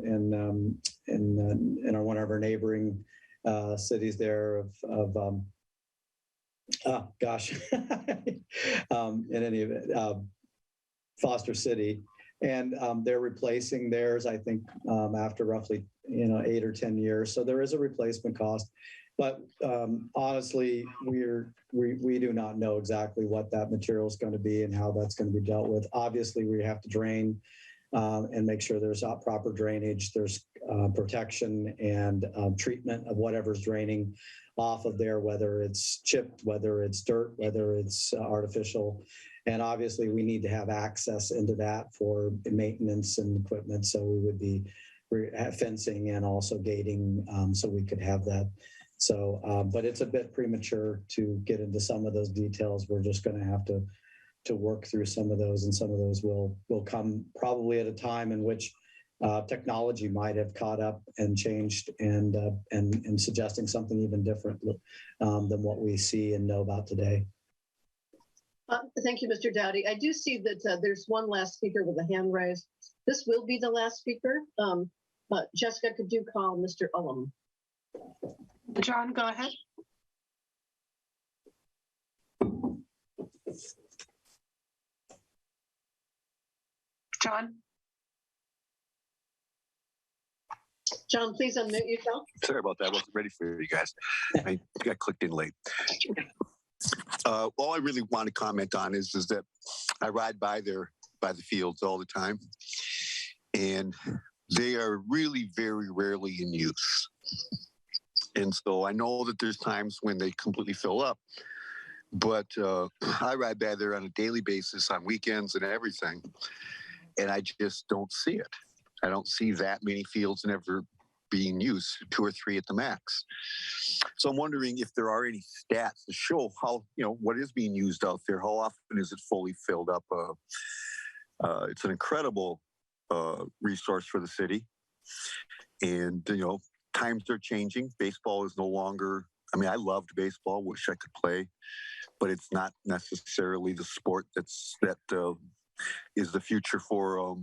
E: one of our neighboring cities there in any event, Foster City, and they're replacing theirs, I think, after roughly 8 or 10 years. So there is a replacement cost, but honestly, we do not know exactly what that material is going to be and how that's going to be dealt with. Obviously, we have to drain and make sure there's proper drainage, there's protection and treatment of whatever's draining off of there, whether it's chipped, whether it's dirt, whether it's artificial. And obviously we need to have access into that for maintenance and equipment. So we would be fencing and also gating so we could have that. So, but it's a bit premature to get into some of those details. We're just going to have to to work through some of those, and some of those will come probably at a time in which technology might have caught up and changed and suggesting something even different than what we see and know about today.
A: Thank you, Mr. Dowdy. I do see that there's one last speaker with a hand raised. This will be the last speaker. Jessica, could you call Mr. Ullum?
J: John, go ahead. John?
A: John, please unmute yourself.
P: Sorry about that. I wasn't ready for you guys. I got clicked in late. All I really want to comment on is that I ride by the fields all the time, and they are really very rarely in use. And so I know that there's times when they completely fill up, but I ride by there on a daily basis on weekends and everything, and I just don't see it. I don't see that many fields never being used, 2 or 3 at the max. So I'm wondering if there are any stats to show how, what is being used out there. How often is it fully filled up? It's an incredible resource for the city. And, times are changing. Baseball is no longer, I loved baseball, wish I could play, but it's not necessarily the sport that is the future for,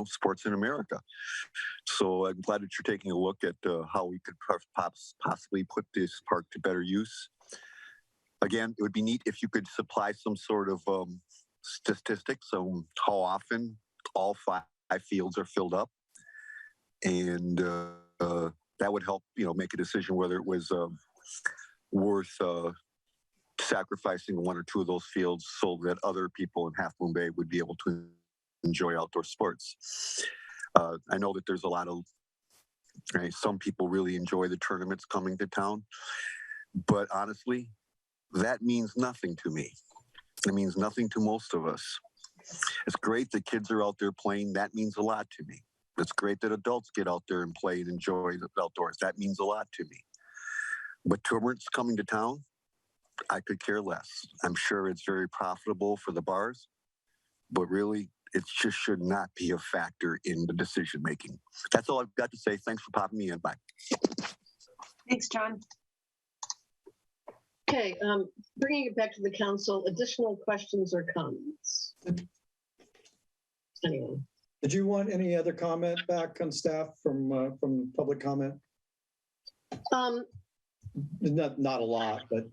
P: sports in America. So I'm glad that you're taking a look at how we could possibly put this park to better use. Again, it would be neat if you could supply some sort of statistics on how often all 5 fields are filled up. And that would help, make a decision whether it was worth sacrificing 1 or 2 of those fields so that other people in Half Moon Bay would be able to enjoy outdoor sports. I know that there's a lot of, some people really enjoy the tournaments coming to town, but honestly, that means nothing to me. It means nothing to most of us. It's great that kids are out there playing. That means a lot to me. It's great that adults get out there and play and enjoy the outdoors. That means a lot to me. But tournaments coming to town, I could care less. I'm sure it's very profitable for the bars, but really, it just should not be a factor in the decision making. That's all I've got to say. Thanks for popping me in. Bye.
J: Thanks, John.
A: Okay, bringing it back to the council, additional questions or comments? Anyone?
E: Did you want any other comment back on staff from public comment? Not a lot, but.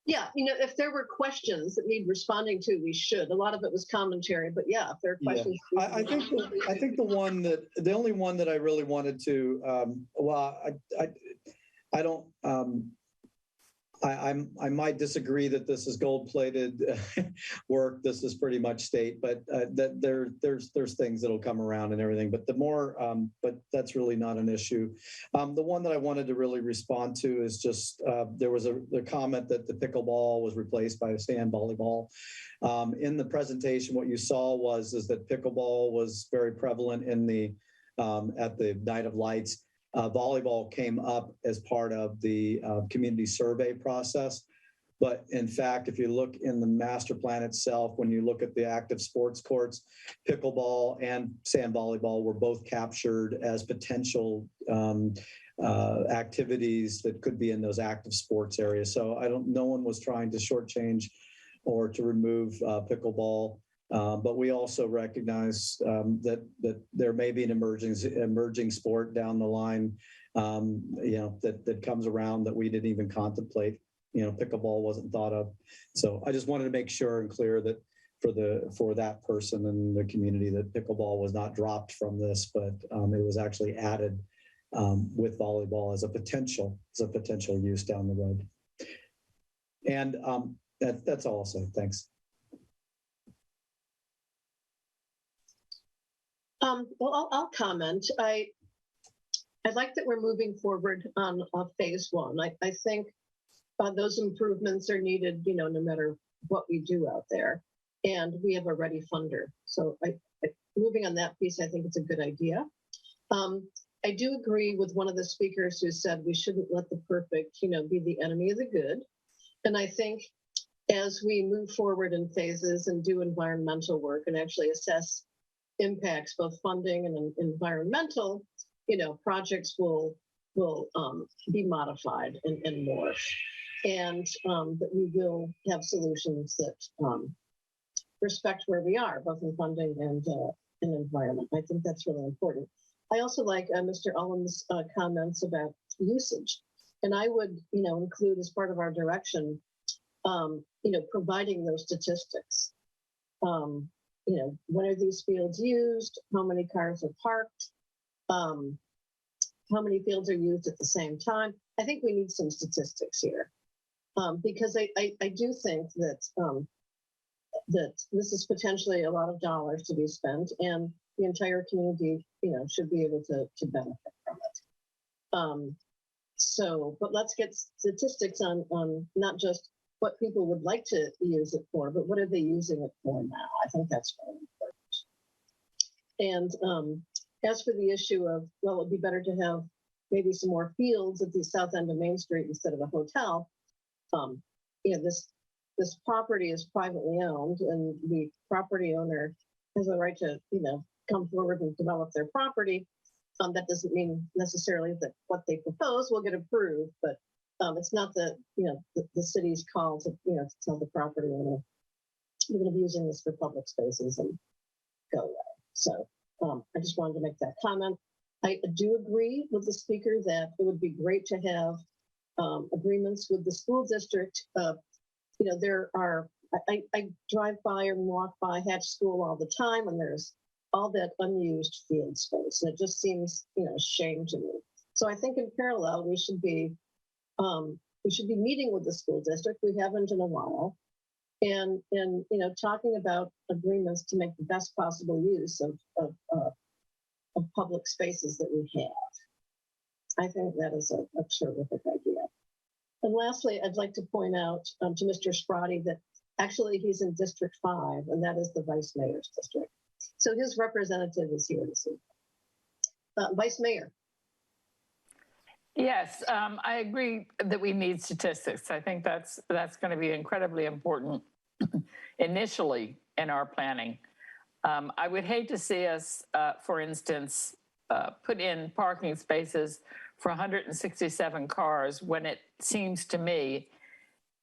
A: Yeah, if there were questions that need responding to, we should. A lot of it was commentary, but yeah, if there are questions.
E: Yeah. I think the only one that I really wanted to, I don't, I might disagree that this is gold-plated work. This is pretty much state, but there's things that'll come around and everything. But but that's really not an issue. The one that I wanted to really respond to is just there was the comment that the pickleball was replaced by sand volleyball. In the presentation, what you saw is that pickleball was very prevalent in the at the Night of Lights. Volleyball came up as part of the community survey process. But in fact, if you look in the master plan itself, when you look at the active sports courts, pickleball and sand volleyball were both captured as potential activities that could be in those active sports areas. So no one was trying to shortchange or to remove pickleball. But we also recognize that there may be an emerging sport down the line, that comes around that we didn't even contemplate. Pickleball wasn't thought of. So I just wanted to make sure and clear that for that person in the community that pickleball was not dropped from this, but it was actually added with volleyball as a potential use down the road. And that's all I'll say. Thanks.
A: Well, I'll comment. I like that we're moving forward on phase 1. I think those improvements are needed, no matter what we do out there, and we have a ready funder. So moving on that piece, I think it's a good idea. I do agree with one of the speakers who said we shouldn't let the perfect, be the enemy of the good. And I think as we move forward in phases and do environmental work and actually assess impacts, both funding and environmental, projects will be modified and morph, and that we will have solutions that respect where we are, both in funding and in environment. I think that's really important. I also like Mr. Ullum's comments about usage, and I would, include as part of our direction, providing those statistics. When are these fields used? How many cars are parked? How many fields are used at the same time? I think we need some statistics here, because I do think that that this is potentially a lot of dollars to be spent, and the entire community, should be able to benefit from it. But let's get statistics on not just what people would like to use it for, but what are they using it for now? I think that's very important. And as for the issue of, well, it'd be better to have maybe some more fields at the south end of Main Street instead of a hotel. This property is privately owned, and the property owner has a right to, come forward and develop their property. That doesn't mean necessarily that what they propose will get approved, but it's not the city's call to to tell the property owner we're going to be using this for public spaces and go away. So I just wanted to make that comment. I do agree with the speaker that it would be great to have agreements with the school district. There are, I drive by and walk by Hatch School all the time, and there's all that unused field space, and it just seems, a shame to me. So I think in parallel, we should be meeting with the school district. We haven't in a while, and talking about agreements to make the best possible use of public spaces that we have. I think that is a terrific idea. And lastly, I'd like to point out to Mr. Sprati that actually he's in District 5, and that is the Vice Mayor's district. So his representative is here this evening. Vice Mayor.
F: Yes, I agree that we need statistics. I think that's going to be incredibly important initially in our planning. I would hate to see us, for instance, put in parking spaces for 167 cars when it seems to me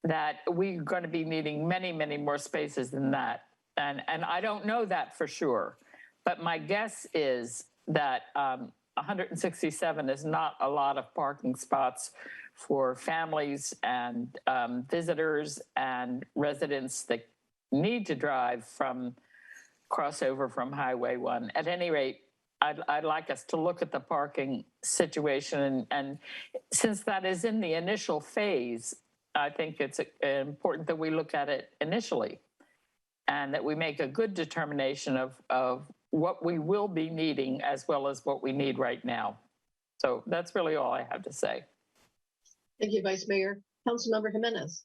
F: that we're going to be needing many, many more spaces than that. And I don't know that for sure, but my guess is that 167 is not a lot of parking spots for families and visitors and residents that need to drive from crossover from Highway 1. At any rate, I'd like us to look at the parking situation, and since that is in the initial phase, I think it's important that we look at it initially and that we make a good determination of what we will be needing as well as what we need right now. So that's really all I have to say.
A: Thank you, Vice Mayor. Councilmember Jimenez.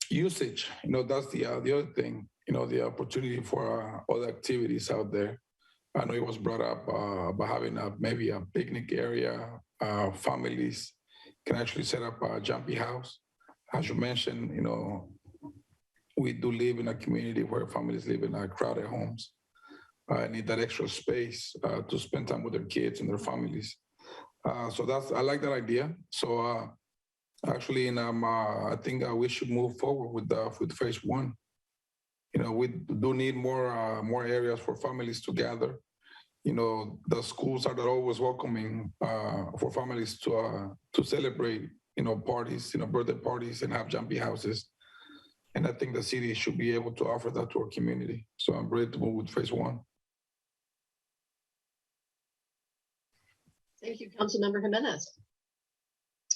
H: Usage, that's the other thing, the opportunity for other activities out there. I know it was brought up about having maybe a picnic area. Families can actually set up a jumpy house. As you mentioned, we do live in a community where families live in crowded homes. Need that extra space to spend time with their kids and their families. So I like that idea. So actually, I think we should move forward with phase 1. We do need more areas for families to gather. The schools are not always welcoming for families to celebrate, parties, birthday parties, and have jumpy houses. And I think the city should be able to offer that to our community. So I'm ready to move with phase 1.
A: Thank you, Councilmember Jimenez.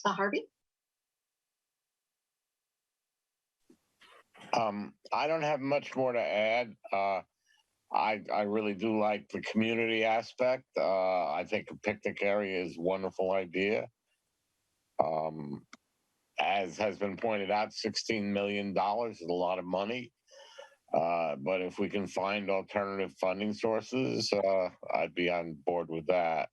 A: Harvey?
G: I don't have much more to add. I really do like the community aspect. I think a picnic area is a wonderful idea. As has been pointed out, $16 million is a lot of money. But if we can find alternative funding sources, I'd be on board with that.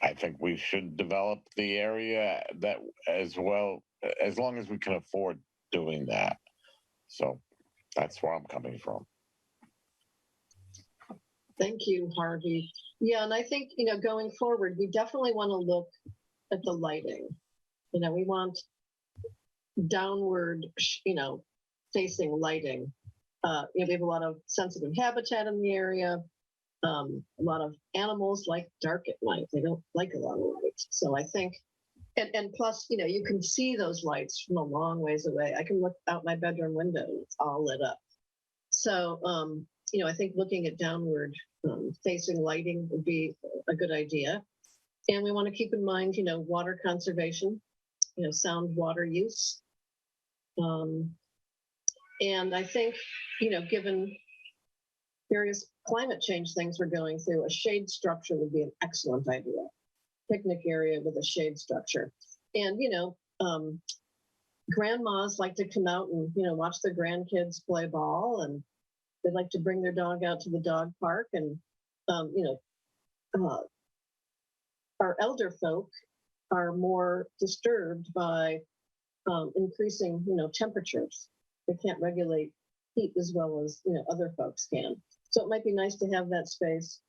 G: I think we should develop the area that as well, as long as we can afford doing that. So that's where I'm coming from.
A: Thank you, Harvey. Yeah, and I think, going forward, we definitely want to look at the lighting. We want downward, facing lighting. We have a lot of sensitive habitat in the area. A lot of animals like dark at night. They don't like a lot of light. So I think, and plus, you can see those lights from a long ways away. I can look out my bedroom window and it's all lit up. So, I think looking at downward facing lighting would be a good idea. And we want to keep in mind, water conservation, sound water use. And I think, given various climate change things we're going through, a shade structure would be an excellent idea. Picnic area with a shade structure. And, grandmas like to come out and, watch their grandkids play ball, and they like to bring their dog out to the dog park. And, our elder folk are more disturbed by increasing, temperatures. They can't regulate heat as well as, other folks can. So it might be nice to have that space,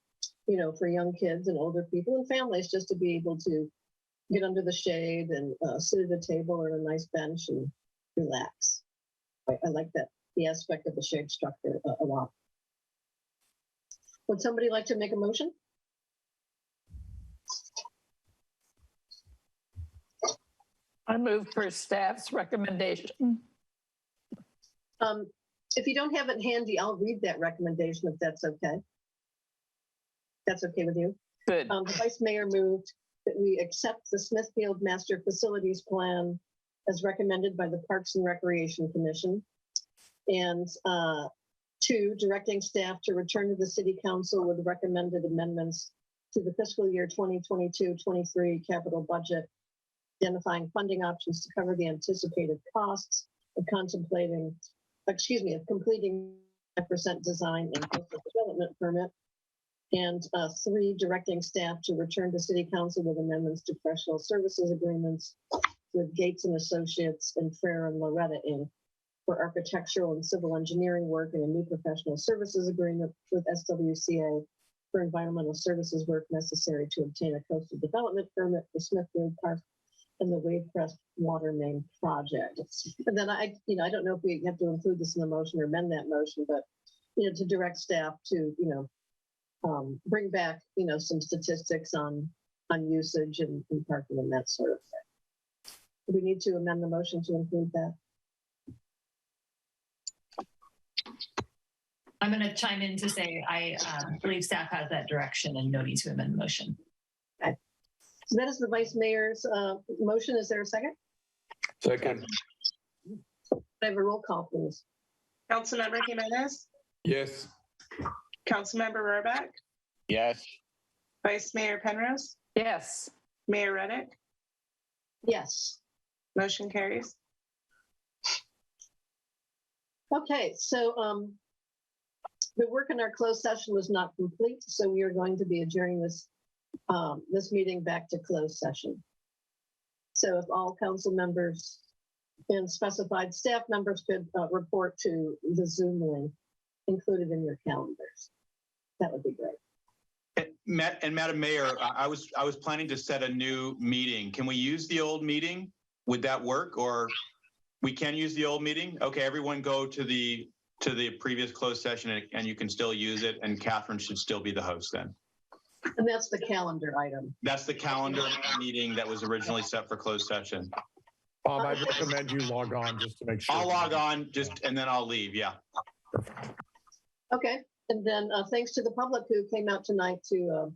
A: for young kids and older people and families, just to be able to get under the shade and sit at a table or on a nice bench and relax. I like that, the aspect of the shade structure a lot. Would somebody like to make a motion?
F: I move for staff's recommendation.
A: If you don't have it handy, I'll read that recommendation if that's okay. That's okay with you?
F: Good.
A: The Vice Mayor moved that we accept the Smithfield Master Facilities Plan as recommended by the Parks and Recreation Commission. And 2, directing staff to return to the City Council with recommended amendments to the fiscal year 2022-23 capital budget, identifying funding options to cover the anticipated costs of completing 5% design and coastal development permit. And 3, directing staff to return to City Council with amendments to professional services agreements with Gates and Associates and Frere and Loretta Inc. for architectural and civil engineering work, and a new professional services agreement with SWCA for environmental services work necessary to obtain a coastal development permit for Smithfield Park and the Wavecrest Water Main Project. And then I don't know if we have to include this in the motion or amend that motion, but to direct staff to bring back some statistics on usage and parking and that sort of thing. Do we need to amend the motion to include that?
Q: I'm going to chime in to say I believe staff has that direction and no need to amend the motion.
A: Okay. So that is the Vice Mayor's motion. Is there a second?
H: Second.
A: I have a roll call, please.
J: Councilmember Jimenez,
H: Yes.
J: Councilmember Rohrbach,
G: Yes.
J: Vice Mayor Penrose,
F: Yes.
J: Mayor Reddick,
A: Yes.
J: motion carries.
A: Okay, so the work in our closed session was not complete, so we are going to be adjourning this meeting back to closed session. So if all council members and specified staff members could report to the Zoom link included in your calendars, that would be great.
I: And Madam Mayor, I was planning to set a new meeting. Can we use the old meeting? Would that work? Or we can use the old meeting? Okay, everyone go to the previous closed session and you can still use it, and Catherine should still be the host then.
A: And that's the calendar item.
I: That's the calendar meeting that was originally set for closed session.
D: Bob, I'd recommend you log on just to make sure.
I: I'll log on and then I'll leave. Yeah.
D: Perfect.
A: Okay, and then thanks to the public who came out tonight to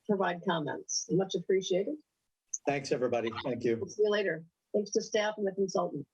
A: provide comments. Much appreciated.
E: Thanks, everybody. Thank you.
A: See you later. Thanks to staff and the consultant.